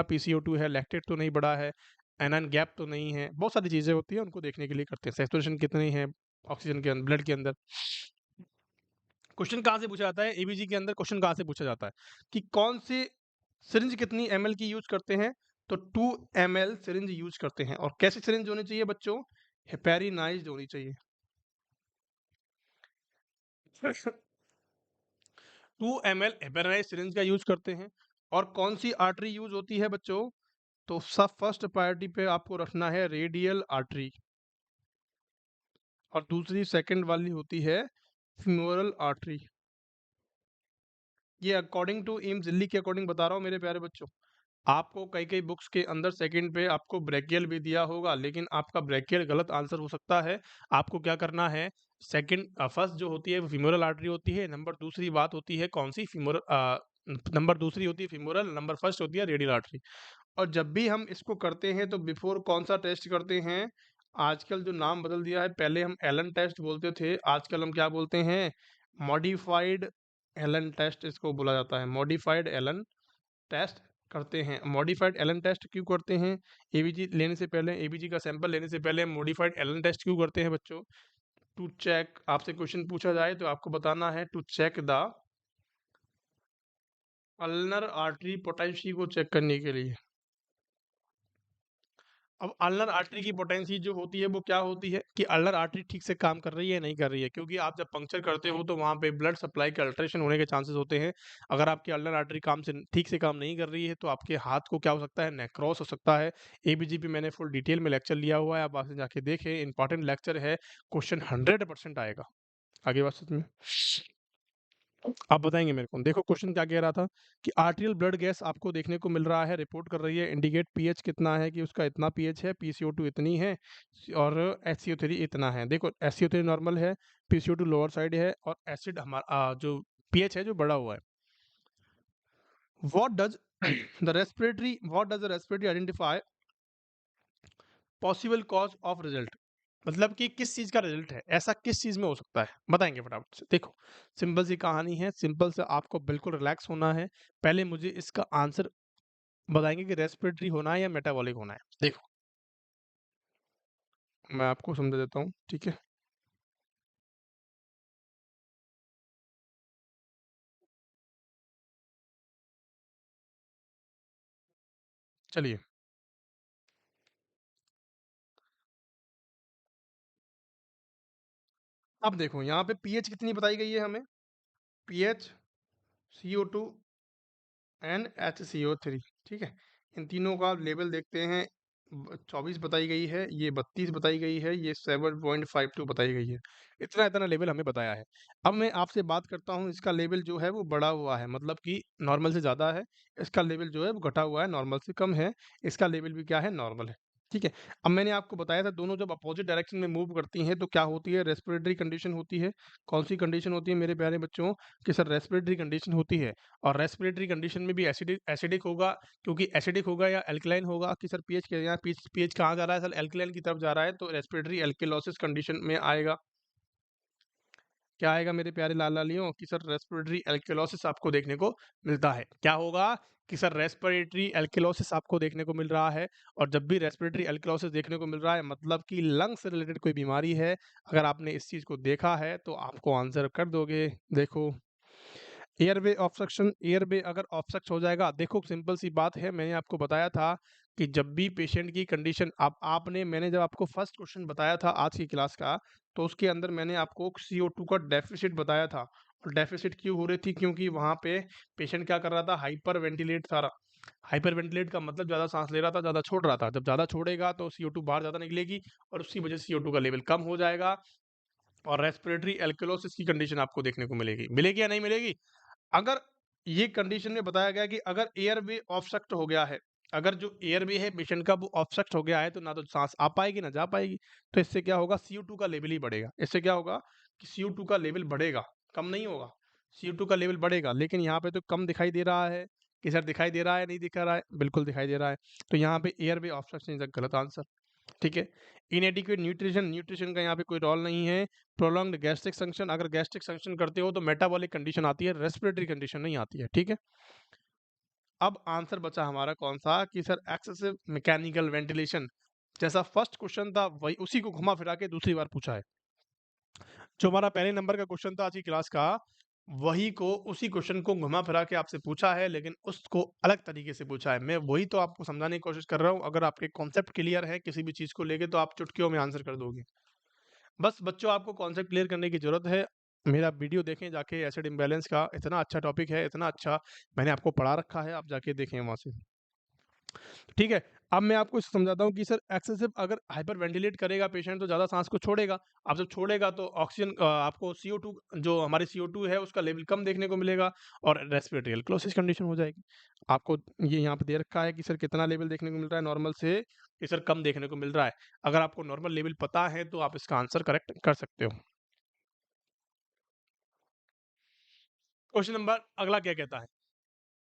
पीसीओ2 है, लैक्टेट तो नहीं बढ़ा है, एनान गैप तो नहीं है, बहुत सारी चीज़ें होती हैं, उनको देखने के लिए करते हैं। सैचुरेशन कितनी है ऑक्सीजन के अंदर, ब्लड के अंदर। क्वेश्चन कहाँ से पूछा जाता है एबीजी के अंदर? क्वेश्चन कहाँ से पूछा जाता है कि कौन से सिरिंज कितनी एमएल की यूज करते हैं? तो 2 ml सिरिंज यूज करते हैं। और कैसी सिरिंज होनी चाहिए बच्चों? हेपेरिनाइज्ड होनी चाहिए। 2 ml हेपेरिनाइज्ड सिरिंज का यूज करते हैं। और कौन सी आर्टरी यूज होती है बच्चों? तो सब फर्स्ट प्रायोरिटी पे आपको रखना है रेडियल आर्टरी, और दूसरी सेकंड वाली होती है फीमोरल आर्टरी। ये अकॉर्डिंग टू एम्स दिल्ली के अकॉर्डिंग बता रहा हूँ मेरे प्यारे बच्चों। आपको कई-कई बुक्स के अंदर सेकंड पे आपको ब्रैकियल भी दिया होगा, लेकिन आपका ब्रैकियल गलत आंसर हो सकता है। आपको क्या करना है, फर्स्ट जो होती है वो फीमोरल आर्टरी होती है, नंबर दूसरी बात होती है कौन-सी नंबर दूसरी होती है फीमोरल, नंबर फर्स्ट होती है रेडियल आर्टरी। और जब भी हम इसको करते हैं तो बिफोर कौन-सा टेस्ट करते हैं? आजकल जो नाम बदल दिया है, पहले हम एलन टेस्ट बोलते थे, आजकल हम क्या बोलते हैं? मॉडिफाइड एलन टेस्ट इसको बोला जाता है। मॉडिफाइड एलन टेस्ट करते हैं। मॉडिफाइड एलन टेस्ट क्यों करते हैं? एबीजी लेने से पहले, एबीजी का सैंपल लेने से पहले हम मॉडिफाइड एलन टेस्ट क्यों करते हैं बच्चों? टू चेक, आपसे क्वेश्चन पूछा जाए तो आपको बताना है to check the ulnar artery potency को चेक करने के लिए। अब अल्नर आर्टरी की पोटेंसी जो होती है वो क्या होती है कि अल्नर आर्टरी ठीक से काम कर रही है नहीं कर रही है, क्योंकि आप जब पंक्चर करते हो तो वहाँ पे ब्लड सप्लाई के अल्टरेशन होने के चांसेस होते हैं। अगर आपकी अल्नर आर्टरी ठीक से काम नहीं कर रही है तो आपके हाथ को क्या हो सकता है, नेक्रोस हो सकता है। एबीजी पे मैंने फुल डिटेल में लेक्चर लिया हुआ है, आप वहाँ से जाके देखें, इंपॉर्टेंट लेक्चर है, क्वेश्चन 100% आएगा। आगे बात सच में आप बताएंगे मेरे को। देखो क्वेश्चन क्या कह रहा था कि आर्terial ब्लड गैस आपको देखने को मिल रहा है, रिपोर्ट कर रही है, इंडिकेट पीएच कितना है कि उसका इतना पीएच है, पीसीओ2 इतनी है और एचसीओ3 इतना है। देखो एचसीओ3 नॉर्मल है, पीसीओ2 लोअर साइड है और एसिड हमारा जो पीएच है जो बढ़ा हुआ है। What does the respiratory identify possible cause of result? मतलब कि किस चीज का रिजल्ट है, ऐसा किस चीज में हो सकता है, बताएंगे फटाफट से। देखो सिंपल सी कहानी है, सिंपल से आपको बिल्कुल रिलैक्स होना है। पहले मुझे इसका आंसर बताएंगे कि रेस्पिरेटरी होना है या मेटाबॉलिक होना है। देखो मैं आपको समझा देता हूँ, ठीक है। चलिए अब देखो यहाँ पे पीएच कितनी बताई गई है हमें, पीएच CO2 एंड HCO3, ठीक है। इन तीनों का लेवल देखते हैं, 24 बताई गई है, ये 32 बताई गई है, ये 7.52 बताई गई है। इतना इतना लेवल हमें बताया है। अब मैं आपसे बात करता हूँ, इसका लेवल जो है वो बढ़ा हुआ है, मतलब कि नॉर्मल से ज़्यादा है। इसका लेवल जो है वो घटा हुआ है, नॉर्मल से कम है। इसका लेवल भी क्या है, नॉर्मल है, ठीक है। अब मैंने आपको बताया था दोनों जब अपोजिट डायरेक्शन में मूव करती हैं तो क्या होती है, रेस्पिरेटरी कंडीशन होती है। कौन सी कंडीशन होती है मेरे प्यारे बच्चों? कि सर रेस्पिरेटरी कंडीशन होती है। और रेस्पिरेटरी कंडीशन में भी एसिडिक एसिडिक होगा, क्योंकि एसिडिक होगा या एल्कलाइन होगा कि सर पीएच के यहाँ पीएच कहाँ जा रहा है, सर एल्कलाइन की तरफ जा रहा है, तो रेस्पिरेटरी एल्किलोसिस कंडीशन में आएगा। क्या आएगा मेरे प्यारे लाल लालियों कि सर रेस्पिरेटरी एल्किलोसिस आपको देखने को मिलता है। क्या होगा कि सर रेस्पिरेटरी एल्किलोसिस आपको देखने को मिल रहा है। और जब भी रेस्पिरेटरी एल्किलोसिस देखने को मिल रहा है मतलब कि लंग से रिलेटेड कोई बीमारी है। अगर आपने इस चीज़ को देखा है तो आपको आंसर कर दोगे। देखो एयरवे ऑब्स्ट्रक्शन, एयरवे अगर ऑब्स्ट्रक्ट हो जाएगा, देखो सिंपल सी बात है, मैंने आपको बताया था कि जब भी पेशेंट की कंडीशन आपने मैंने जब आपको फर्स्ट क्वेश्चन बताया था आज की क्लास का, तो उसके अंदर मैंने आपको CO2 का डेफिसिट बताया था। और डेफिसिट क्यों हो रही थी? क्योंकि वहाँ पे पेशेंट क्या कर रहा था, हाइपर वेंटिलेट था। हाइपर वेंटिलेट का मतलब ज़्यादा सांस ले रहा था, ज़्यादा छोड़ रहा था। जब ज़्यादा छोड़ेगा तो CO2 बाहर ज़्यादा निकलेगी और उसकी वजह से CO2 का लेवल कम हो जाएगा और रेस्पिरेटरी एल्किलोसिस की कंडीशन आपको देखने को मिलेगी। मिलेगी या नहीं मिलेगी? अगर ये कंडीशन में बताया गया कि अगर एयरवे ऑब्स्ट्रक्ट हो गया है, अगर जो एयरवे है पेशेंट का वो ऑब्स्ट्रक्ट हो गया है, तो ना तो सांस आ पाएगी ना जा पाएगी। तो इससे क्या होगा, CO2 का लेवल ही बढ़ेगा। इससे क्या होगा कि CO2 का लेवल बढ़ेगा, कम नहीं होगा। CO2 का लेवल बढ़ेगा, लेकिन यहाँ पे तो कम दिखाई दे रहा है कि सर दिखाई दे रहा है, नहीं दिखा रहा है, बिल्कुल दिखाई दे रहा है। तो यहाँ पे एयरवे ऑब्स्ट्रक्शन इज गलत आंसर, ठीक है। इनएडिक्वेट न्यूट्रिशन, न्यूट्रिशन का यहाँ पे कोई रोल नहीं है। प्रोलॉन्ग्ड गैस्ट्रिक फंक्शन, अगर गैस्ट्रिक फंक्शन करते हो तो मेटाबॉलिक कंडीशन आती है, रेस्पिरेटरी कंडीशन नहीं आती है, ठीक है। अब आंसर बचा हमारा कौन सा कि सर एक्सेसिव मैकेनिकल वेंटिलेशन। जैसा फर्स्ट क्वेश्चन था वही उसी को घुमा फिरा के दूसरी बार पूछा है। जो हमारा पहले नंबर का क्वेश्चन था आज की क्लास का, वही को उसी क्वेश्चन को घुमा फिरा के आपसे पूछा है, लेकिन उसको अलग तरीके से पूछा है। मैं वही तो आपको समझाने की कोशिश कर रहा हूँ। अगर आपके कॉन्सेप्ट क्लियर है किसी भी चीज़ को लेके तो आप चुटकियों में आंसर कर दोगे। बस बच्चों आपको कॉन्सेप्ट क्लियर करने की ज़रूरत है। मेरा वीडियो देखें जाके, एसिड इम्बैलेंस का इतना अच्छा टॉपिक है, इतना अच्छा मैंने आपको पढ़ा रखा है, आप जाके देखें वहाँ से। ठीक है। अब मैं आपको इसको समझाता हूँ कि सर एक्सेसिव अगर हाइपर वेंटिलेट करेगा पेशेंट तो ज़्यादा सांस को छोड़ेगा। अब जब छोड़ेगा तो ऑक्सीजन आपको CO2 जो हमारी CO2 है उसका लेवल कम देखने को मिलेगा और रेस्पिरेटरी अल्कोसिस कंडीशन हो जाएगी। आपको ये यहाँ पे दे रखा है कि सर कितना लेवल देखने को मिल रहा है नॉर्मल से, कि सर कम देखने को मिल रहा है। अगर आपको नॉर्मल लेवल पता है तो आप इसका आंसर करेक्ट कर सकते हो। क्वेश्चन नंबर अगला क्या कहता है,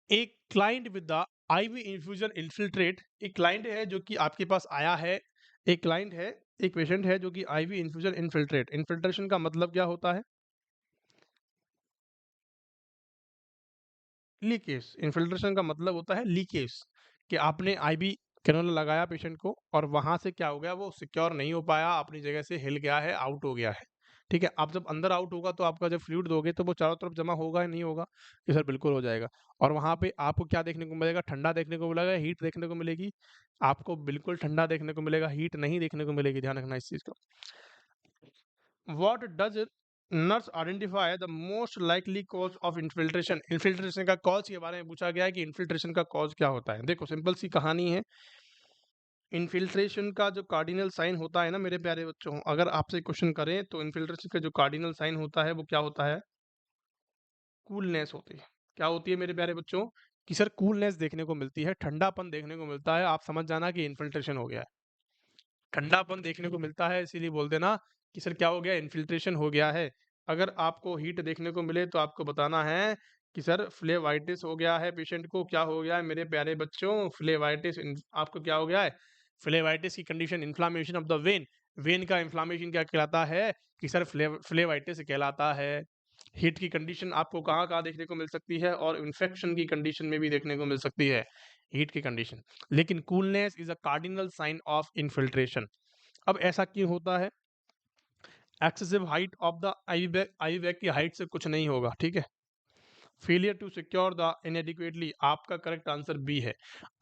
एक client with the IV infusion infiltrate, एक क्लाइंट है जो कि आपके पास आया है, एक क्लाइंट है, एक पेशेंट है जो कि आईवी इन्फ्यूजन इन्फिल्ट्रेट, इन्फिल्ट्रेशन का मतलब क्या होता है, लीकेज, इन्फिल्ट्रेशन का मतलब होता है लीकेज, कि आपने आईवी कैनोला लगाया पेशेंट को और वहां से क्या हो गया, वो सिक्योर नहीं हो पाया, अपनी जगह से हिल गया है, आउट हो गया है। ठीक है, आप जब अंदर आउट होगा तो आपका जब फ्लूइड दोगे तो वो चारों तरफ जमा होगा या नहीं होगा, ये सर बिल्कुल हो जाएगा। और वहां पे आपको क्या देखने को मिलेगा, ठंडा देखने को मिलेगा, हीट देखने को मिलेगी, आपको बिल्कुल ठंडा देखने को मिलेगा, हीट नहीं देखने को मिलेगी, ध्यान रखना इस चीज का। What does nurse identify the most likely cause of infiltration? Infiltration का कॉज के बारे में पूछा गया है कि इन्फिल्ट्रेशन का कॉज क्या होता है। देखो सिंपल सी कहानी है, इन्फिल्ट्रेशन का जो कार्डिनल साइन होता है ना मेरे प्यारे बच्चों, अगर आपसे क्वेश्चन करें तो इन्फिल्ट्रेशन का जो कार्डिनल साइन होता है वो क्या होता है, कूलनेस होती है। क्या होती है मेरे प्यारे बच्चों, कि सर कूलनेस देखने को मिलती है, ठंडापन देखने को मिलता है, आप समझ जाना कि इन्फिल्ट्रेशन हो गया है। ठंडापन देखने को मिलता है इसीलिए बोल देना कि सर क्या हो गया, इन्फिल्ट्रेशन हो गया है। अगर आपको हीट देखने को मिले तो आपको बताना है कि सर फ्लेवाइटिस हो गया है, पेशेंट को क्या हो गया है मेरे प्यारे बच्चों, फ्लेवाइटिस, आपको क्या हो गया है, फ्लेवाइटिस की condition, inflammation of the when, when का इन्फ्लामेशन क्या कहलाता है, कि सर फ्लेवाइटिस कहलाता है। हीट की कंडीशन आपको कहाँ कहाँ देखने को मिल सकती है, और इन्फेक्शन की कंडीशन में भी देखने को मिल सकती है, हीट की कंडीशन। लेकिन coolness is a cardinal sign of infiltration. अब ऐसा क्यों होता है, excessive height of the IV bag की हाइट से कुछ नहीं होगा, ठीक है। Failure to secure the inadequately, आपका करेक्ट आंसर बी है।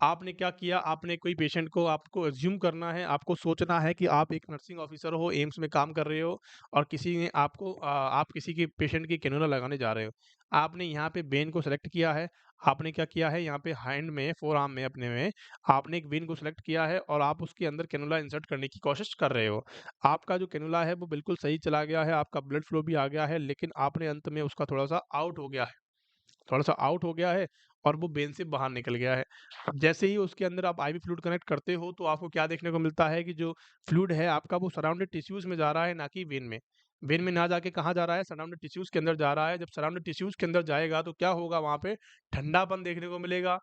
आपने क्या किया, आपने कोई पेशेंट को, आपको एज्यूम करना है, आपको सोचना है कि आप एक नर्सिंग ऑफिसर हो, एम्स में काम कर रहे हो और किसी ने आपको आप किसी के पेशेंट की कैनुला लगाने जा रहे हो। आपने यहाँ पे वेन को सेलेक्ट किया है, आपने क्या किया है, यहाँ पे हैंड में, फोर आर्म में अपने में आपने एक वेन को सेलेक्ट किया है और आप उसके अंदर कैनुला इंसर्ट करने की कोशिश कर रहे हो। आपका जो कैनुला है वो बिल्कुल सही चला गया है, आपका ब्लड फ्लो भी आ गया है, लेकिन आपने अंत में उसका थोड़ा सा आउट हो गया है, थोड़ा सा आउट हो गया है और वो वेन से बाहर निकल गया है। अब जैसे ही उसके अंदर आप आईवी फ्लूइड कनेक्ट करते हो तो आपको क्या देखने को मिलता है, कि जो फ्लूइड है आपका वो सराउंडेड टिश्यूज में जा रहा है, ना कि वेन में। वेन में ना जाके कहाँ जा रहा है, सराउंडेड टिश्यूज के अंदर जा रहा है। जब सराउंडेड टिश्यूज के अंदर जाएगा तो क्या होगा, वहां पे ठंडापन देखने को मिलेगा।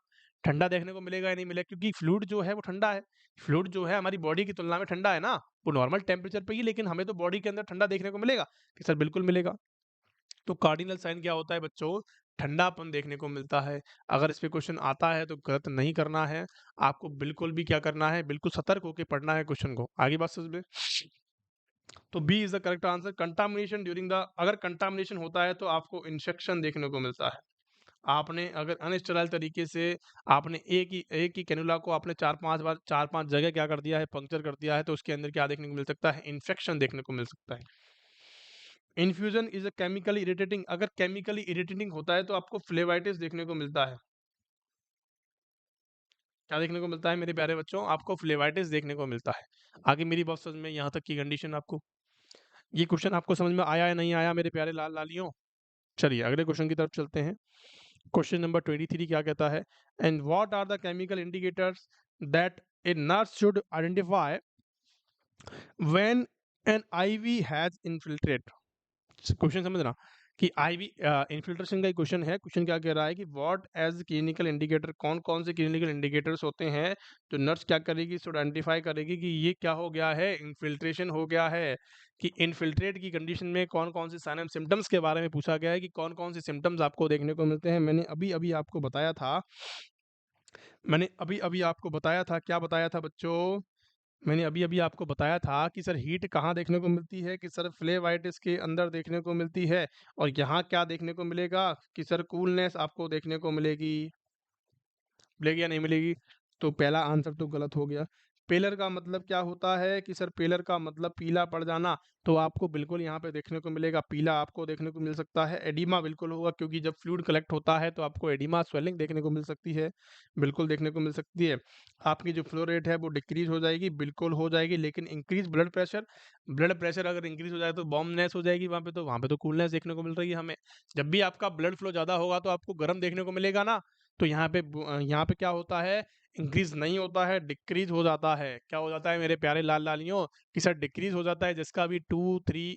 ठंडा देखने को मिलेगा या नहीं मिलेगा, क्योंकि फ्लूइड जो है वो ठंडा है। फ्लूइड जो है हमारी बॉडी की तुलना में ठंडा है ना, वो नॉर्मल टेम्परेचर पे ही, लेकिन हमें तो बॉडी के अंदर ठंडा देखने को मिलेगा, कि सर बिल्कुल मिलेगा। तो कार्डिनल साइन क्या होता है बच्चों, ठंडापन देखने को मिलता है। अगर इस पे क्वेश्चन आता है तो गलत नहीं करना है, आपको बिल्कुल भी क्या करना है, बिल्कुल सतर्क होकर पढ़ना है क्वेश्चन को। आगे बात समझ में, तो B is the correct answer. Contamination during the, अगर कंटामिनेशन होता है तो आपको इंफेक्शन देखने को मिलता है। आपने अगर अनस्टेराइल तरीके से आपने एक ही कैनुला को आपने 4-5 बार 4-5 जगह क्या कर दिया है, पंक्चर कर दिया है, तो उसके अंदर क्या देखने को मिल सकता है, इन्फेक्शन देखने को मिल सकता है। Infusion is a chemically irritating, अगर केमिकली इरिटेटिंग होता है तो आपको फ्लेवाइटिस देखने को मिलता है। क्या देखने को मिलता है मेरे प्यारे बच्चों, आपको फ्लेवाइटिस देखने को मिलता है। आगे मेरी बात समझ में, यहाँ तक की कंडीशन आपको, ये क्वेश्चन आपको समझ में आया या नहीं आया मेरे प्यारे लाल लालियों। चलिए अगले क्वेश्चन की तरफ चलते हैं। क्वेश्चन नंबर 23 क्या कहता है, and what are the chemical indicators that a nurse should identify when an IV has infiltrate. Question समझना, कि आईवी इन्फिल्ट्रेशन का ही क्वेश्चन है। क्वेश्चन क्या कह रहा है कि व्हाट एज क्लिनिकल इंडिकेटर, कौन कौन से क्लिनिकल इंडिकेटर्स होते हैं जो नर्स क्या करेगी, इसको आइडेंटिफाई करेगी कि ये क्या हो गया है, इन्फिल्ट्रेशन हो गया है। कि इन्फिल्ट्रेट की कंडीशन में कौन कौन से साइन एंड सिम्टम्स के बारे में पूछा गया है, कि कौन कौन से सिम्टम्स आपको देखने को मिलते हैं। मैंने अभी अभी आपको बताया था, मैंने अभी अभी आपको बताया था, क्या बताया था बच्चों, मैंने अभी अभी आपको बताया था कि सर हीट कहाँ देखने को मिलती है, कि सर फ्लेवाइटिस के अंदर देखने को मिलती है। और यहाँ क्या देखने को मिलेगा, कि सर कूलनेस आपको देखने को मिलेगी, मिलेगी या नहीं मिलेगी। तो पहला आंसर तो गलत हो गया, पेलर का मतलब क्या होता है कि सर पेलर का मतलब पीला पड़ जाना, तो आपको बिल्कुल यहाँ पे देखने को मिलेगा, पीला आपको देखने को मिल सकता है। एडिमा बिल्कुल होगा, क्योंकि जब फ्लूइड कलेक्ट होता है तो आपको एडिमा स्वेलिंग देखने को मिल सकती है, बिल्कुल देखने को मिल सकती है। आपकी जो फ्लो रेट है वो डिक्रीज हो जाएगी, बिल्कुल हो जाएगी, लेकिन इंक्रीज ब्लड प्रेशर अगर इंक्रीज हो जाए तो वार्मनेस हो जाएगी, वहाँ पे तो कूलनेस देखने को मिल रही है हमें। जब भी आपका ब्लड फ्लो ज़्यादा होगा तो आपको गर्म देखने को मिलेगा ना, तो यहाँ पे क्या होता है, इंक्रीज नहीं होता है, डिक्रीज हो जाता है। क्या हो जाता है मेरे प्यारे लाल लालियों, कि सर डिक्रीज हो जाता है, जिसका भी 2 3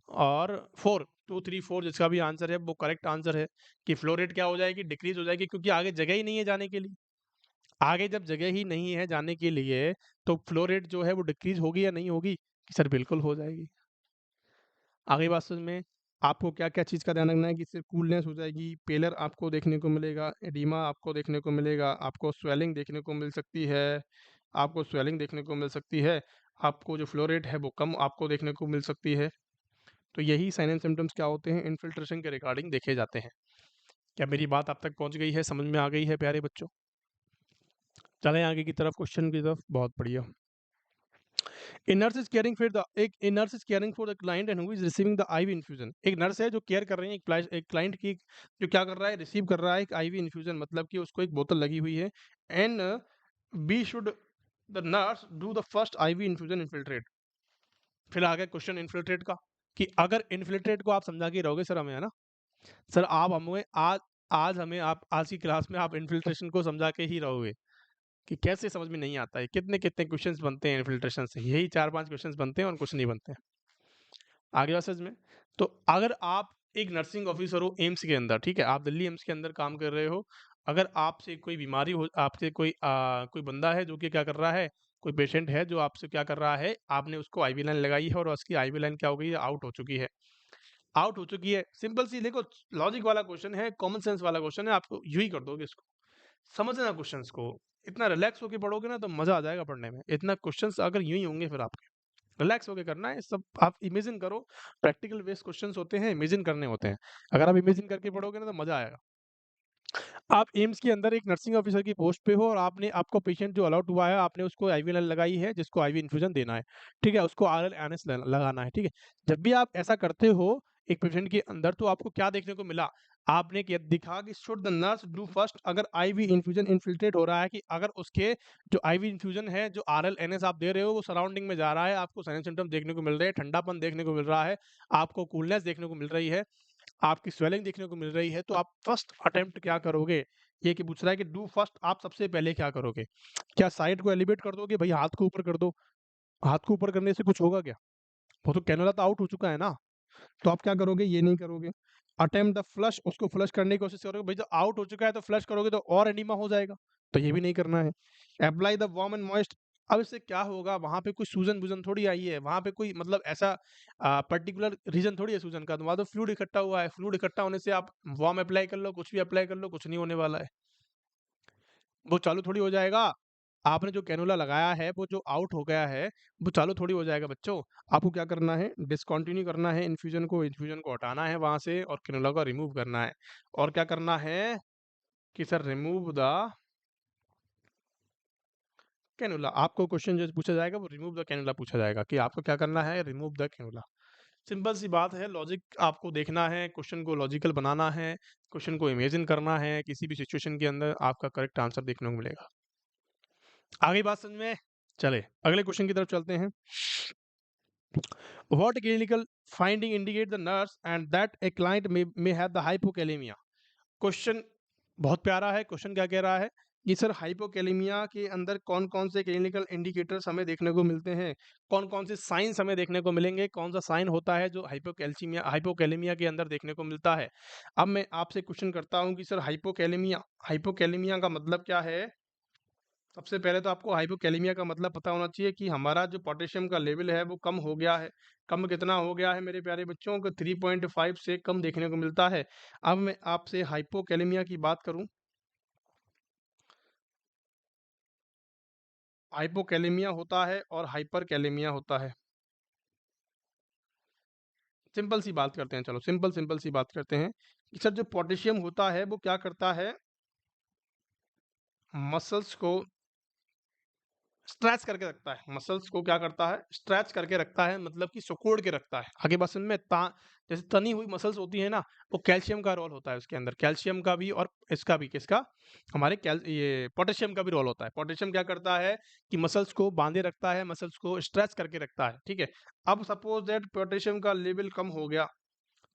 और 4 2 3 4 जिसका भी आंसर है वो करेक्ट आंसर है, कि फ्लो रेट क्या हो जाएगी, डिक्रीज हो जाएगी, क्योंकि आगे जगह ही नहीं है जाने के लिए। आगे जब जगह ही नहीं है जाने के लिए, तो फ्लो रेट जो है वो डिक्रीज होगी या नहीं होगी, कि सर बिल्कुल हो जाएगी। आगे बात समझ में, आपको क्या-क्या चीज़ का ध्यान रखना है, कि इससे कूलनेस हो जाएगी, पेलर आपको देखने को मिलेगा, एडिमा आपको देखने को मिलेगा, आपको स्वेलिंग देखने को मिल सकती है, आपको स्वेलिंग देखने को मिल सकती है, आपको जो फ्लो रेट है वो कम आपको देखने को मिल सकती है। तो यही साइन एंड सिम्पटम्स क्या होते हैं, इन्फिल्ट्रेशन के रिगार्डिंग देखे जाते हैं। क्या मेरी बात आप तक पहुँच गई है, समझ में आ गई है प्यारे बच्चों? चलें आगे की तरफ, क्वेश्चन की तरफ। बहुत बढ़िया। A nurse is caring for the client and who is receiving the IV infusion. एक नर्स है जो केयर कर रही है एक क्लाइंट की, जो क्या कर रहा है, रिसीव कर रहा है एक IV इन्फ्यूजन, मतलब कि उसको एक बोतल लगी हुई है। And B should the nurse do the first IV infusion infiltrate. फिर आ गया क्वेश्चन इन्फिल्ट्रेट का, कि अगर इन्फिल्ट्रेट को आप समझा के रहोगे सर हमें, है ना सर, आप हमें आज हमें आप आज की क्लास में आप इन्फिल्ट्रेशन को समझा के ही रहोगे, कि कैसे समझ में नहीं आता है, कितने क्वेश्चंस बनते हैं इन्फिल्ट्रेशन से, यही 4-5 क्वेश्चंस बनते हैं और कुछ नहीं बनते हैं। आगे बात समझ में, तो अगर आप एक नर्सिंग ऑफिसर हो एम्स के अंदर, ठीक है, आप दिल्ली एम्स के अंदर काम कर रहे हो, अगर आपसे कोई बीमारी हो, आपसे कोई बंदा है जो कि क्या कर रहा है, कोई पेशेंट है जो आपसे क्या कर रहा है, आपने उसको आईवी लाइन लगाई है और उसकी आईवी लाइन क्या हो गई है, आउट हो चुकी है, आउट हो चुकी है। सिंपल सी देखो, लॉजिक वाला क्वेश्चन है, कॉमन सेंस वाला क्वेश्चन है, आपको यूं ही कर दोगे इसको, समझना क्वेश्चंस को, इतना रिलैक्स होके पढ़ोगे ना तो मजा आ जाएगा पढ़ने में। इतना क्वेश्चंस अगर यूं ही होंगे फिर आपके, रिलैक्स होके करना है सब, आप इमेजिन करो, प्रैक्टिकल बेस्ड क्वेश्चंस होते हैं, इमेजिन करने होते हैं, अगर आप इमेजिन करके पढ़ोगे ना तो मजा आएगा। आप एम्स के अंदर एक नर्सिंग ऑफिसर की पोस्ट पे हो और आपको पेशेंट जो अलॉट हुआ है, आपने उसको आईवी लगाई है, जिसको आईवी इन्फ्यूजन देना है, ठीक है, उसको आरएल एनएस लगाना है, ठीक है। जब भी आप ऐसा करते हो एक पेशेंट के अंदर, तो आपको क्या देखने को मिला, आपने क्या दिखा कि should the nurse do first, अगर आईवी इन्फ्यूजन इन्फिल्ट्रेट हो रहा है, कि अगर उसके जो आईवी इन्फ्यूजन है, जो आरएल एनएस आप दे रहे हो वो सराउंडिंग में जा रहा है, आपको साइन सिम्टम देखने को मिल रहे हैं, ठंडापन देखने को मिल रहा है, आपको कूलनेस देखने को मिल रही है, आपकी स्वेलिंग देखने को मिल रही है, तो आप फर्स्ट अटेम्प्ट क्या करोगे, ये कि पूछ रहा है कि डू फर्स्ट, आप सबसे पहले क्या करोगे, क्या साइड को एलिवेट कर दोगे, भाई हाथ को ऊपर कर दो, हाथ को ऊपर करने से कुछ होगा क्या, वो तो कैनुला तो आउट हो चुका है ना, तो आप क्या करोगे, ये नहीं करोगे। अटेम्प्ट द फ्लश, उसको फ्लश करने की कोशिश करोगे, भाई जब आउट हो चुका है तो फ्लश करोगे तो और एडिमा हो जाएगा, तो ये भी नहीं करना है। Apply the warm and moist, अब इससे क्या होगा, वहां पे कोई सूजन बुजन थोड़ी आई है, वहां पे कोई मतलब ऐसा पर्टिकुलर रीजन थोड़ी है सूजन का, तो वहां तो फ्लूइड इकट्ठा हुआ है, फ्लूइड इकट्ठा होने से आप वार्म अप्लाई कर लो, कुछ भी अप्लाई कर लो, कुछ नहीं होने वाला है, वो चालू थोड़ी हो जाएगा। आपने जो कैनुला लगाया है वो जो आउट हो गया है, वो चालू थोड़ी हो जाएगा बच्चों। आपको क्या करना है, डिसकंटिन्यू करना है, इन्फ्यूजन को हटाना है वहां से और कैनुला को रिमूव करना है। और क्या करना है कि सर रिमूव द कैनुला, आपको क्वेश्चन जो पूछा जाएगा वो रिमूव द कैनुला पूछा जाएगा, कि आपको क्या करना है, रिमूव द कैनुला। सिंपल सी बात है, लॉजिक आपको देखना है, क्वेश्चन को लॉजिकल बनाना है, क्वेश्चन को इमेजिन करना है, किसी भी सिचुएशन के अंदर आपका करेक्ट आंसर देखने को मिलेगा। आगे बात समझ में, चले अगले क्वेश्चन की तरफ चलते हैं। What clinical finding indicate the nurse and that a client may have the hypokalemia? Question बहुत प्यारा है, क्वेश्चन क्या कह रहा है कि सर हाइपोकैलेमिया के अंदर कौन कौन से क्लिनिकल इंडिकेटर्स हमें देखने को मिलते हैं, कौन कौन से साइंस हमें देखने को मिलेंगे, कौन सा साइन होता है जो हाइपोकैलेमिया के अंदर देखने को मिलता है। अब मैं आपसे क्वेश्चन करता हूं कि सर हाइपोकैलेमिया का मतलब क्या है। सबसे पहले तो आपको हाइपोकैलेमिया का मतलब पता होना चाहिए कि हमारा जो पोटेशियम का लेवल है वो कम हो गया है। कम कितना हो गया है मेरे प्यारे बच्चों को, 3.5 से कम देखने को मिलता है। अब मैं आपसे हाइपोकैलेमिया की बात करूं, हाइपोकैलेमिया होता है और हाइपरकैलेमिया होता है। सिंपल सी बात करते हैं, चलो सिंपल सिंपल सी बात करते हैं कि सर जो पोटेशियम होता है वो क्या करता है, मसल्स को स्ट्रेच करके रखता है, मसल्स को क्या करता है, स्ट्रेच करके रखता है, मतलब कि सिकोड़ के रखता है। आगे बात समझ में, जैसे तनी हुई मसल्स होती है ना, वो कैल्शियम का रोल होता है उसके अंदर, कैल्शियम का भी और इसका भी, किसका, हमारे ये पोटेशियम का भी रोल होता है। पोटेशियम क्या करता है कि मसल्स को बांधे रखता है, मसल्स को स्ट्रेच करके रखता है, ठीक है। अब सपोज दैट पोटेशियम का लेवल कम हो गया,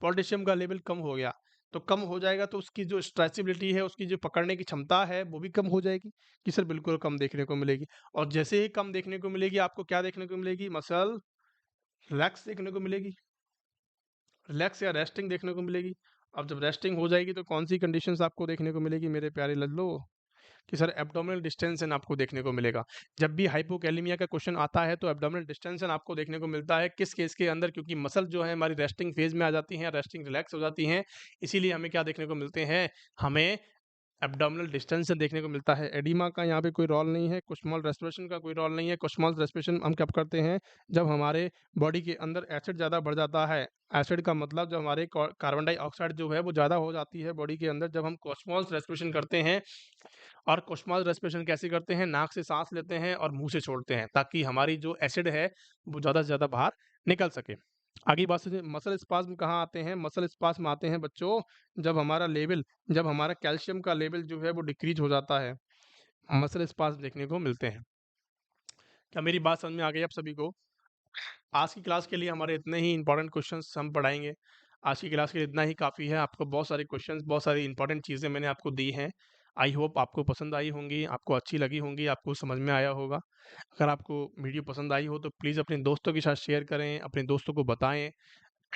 पोटेशियम का लेवल कम हो गया, तो कम हो जाएगा तो उसकी जो स्ट्रेचेबिलिटी है, उसकी जो पकड़ने की क्षमता है, वो भी कम हो जाएगी, कि सर बिल्कुल कम देखने को मिलेगी। और जैसे ही कम देखने को मिलेगी, आपको क्या देखने को मिलेगी, मसल रिलैक्स देखने को मिलेगी, रिलैक्स या रेस्टिंग देखने को मिलेगी। अब जब रेस्टिंग हो जाएगी तो कौन सी कंडीशंस आपको देखने को मिलेगी मेरे प्यारे लल्लो, कि सर एब्डोमिनल डिस्टेंशन आपको देखने को मिलेगा। जब भी हाइपोकैलेमिया का क्वेश्चन आता है तो एब्डोमिनल डिस्टेंशन आपको देखने को मिलता है, किस केस के अंदर, क्योंकि मसल जो है हमारी रेस्टिंग फेज में आ जाती हैं, रेस्टिंग रिलैक्स हो जाती हैं, इसीलिए हमें क्या देखने को मिलते हैं, हमें एब्डोमिनल डिस्टेंशन देखने को मिलता है। एडिमा का यहाँ पे कोई रोल नहीं है, कुस्मोल रेस्पिरेशन का कोई रोल नहीं है। कुस्मोल रेस्पिरेशन हम कब करते हैं, जब हमारे बॉडी के अंदर एसिड ज़्यादा बढ़ जाता है। एसिड का मतलब जब हमारे कार्बन डाइऑक्साइड जो है वो ज़्यादा हो जाती है बॉडी के अंदर, जब हम कोस्मोल रेस्पिरेशन करते हैं। और कोस्मोल रेस्पिरेशन कैसे करते हैं, नाक से सांस लेते हैं और मुंह से छोड़ते हैं, ताकि हमारी जो एसिड है वो ज़्यादा से ज़्यादा बाहर निकल सके। आगे बात से मसल स्पाज्म कहाँ आते हैं, मसल स्पाज्म आते हैं बच्चों, जब हमारा कैल्शियम का लेवल जो है वो डिक्रीज हो जाता है, मसल स्पाज्म देखने को मिलते हैं। क्या मेरी बात समझ में आ गई आप सभी को? आज की क्लास के लिए हमारे इतने ही इंपॉर्टेंट क्वेश्चंस हम पढ़ाएंगे। आज की क्लास के लिए इतना ही काफ़ी है। आपको बहुत सारे क्वेश्चंस, बहुत सारी इंपॉर्टेंट चीज़ें मैंने आपको दी हैं। आई होप आपको पसंद आई होंगी, आपको अच्छी लगी होंगी, आपको समझ में आया होगा। अगर आपको वीडियो पसंद आई हो तो प्लीज़ अपने दोस्तों के साथ शेयर करें, अपने दोस्तों को बताएं,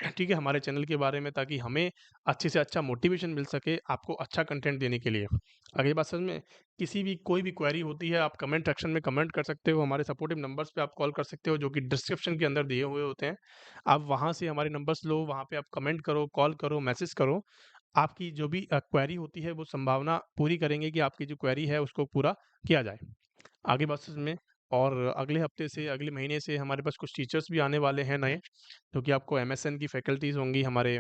ठीक है, हमारे चैनल के बारे में, ताकि हमें अच्छे से अच्छा मोटिवेशन मिल सके आपको अच्छा कंटेंट देने के लिए। अगली बात समझ में, किसी भी कोई भी क्वेरी होती है आप कमेंट सेक्शन में कमेंट कर सकते हो, हमारे सपोर्टिव नंबर्स पे आप कॉल कर सकते हो, जो कि डिस्क्रिप्शन के अंदर दिए हुए होते हैं। आप वहाँ से हमारे नंबर्स लो, वहाँ पे आप कमेंट करो, कॉल करो, मैसेज करो। आपकी जो भी क्वेरी होती है वो संभावना पूरी करेंगे कि आपकी जो क्वेरी है उसको पूरा किया जाए। आगे बात समझ में, और अगले हफ्ते से, अगले महीने से हमारे पास कुछ टीचर्स भी आने वाले हैं नए, जो कि आपको एमएसएन की फैकल्टीज़ होंगी, हमारे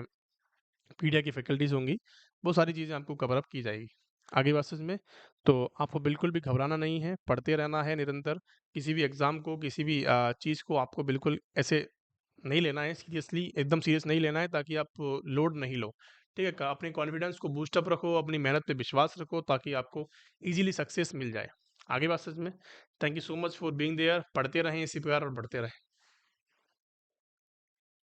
पीडिया की फैकल्टीज़ होंगी, वो सारी चीज़ें आपको कवर अप की जाएगी। आगे बात समझ में, तो आपको बिल्कुल भी घबराना नहीं है, पढ़ते रहना है निरंतर। किसी भी एग्ज़ाम को, किसी भी चीज़ को आपको बिल्कुल ऐसे नहीं लेना है सीरियसली, एकदम सीरियस नहीं लेना है, ताकि आप लोड नहीं लो, ठीक है? अपने कॉन्फिडेंस को बूस्ट अप रखो, अपनी मेहनत पे विश्वास रखो, ताकि आपको ईज़िली सक्सेस मिल जाए। आगे बात समझ में? Thank you so much for being there. पढ़ते रहें इसी प्रकार और बढ़ते रहें।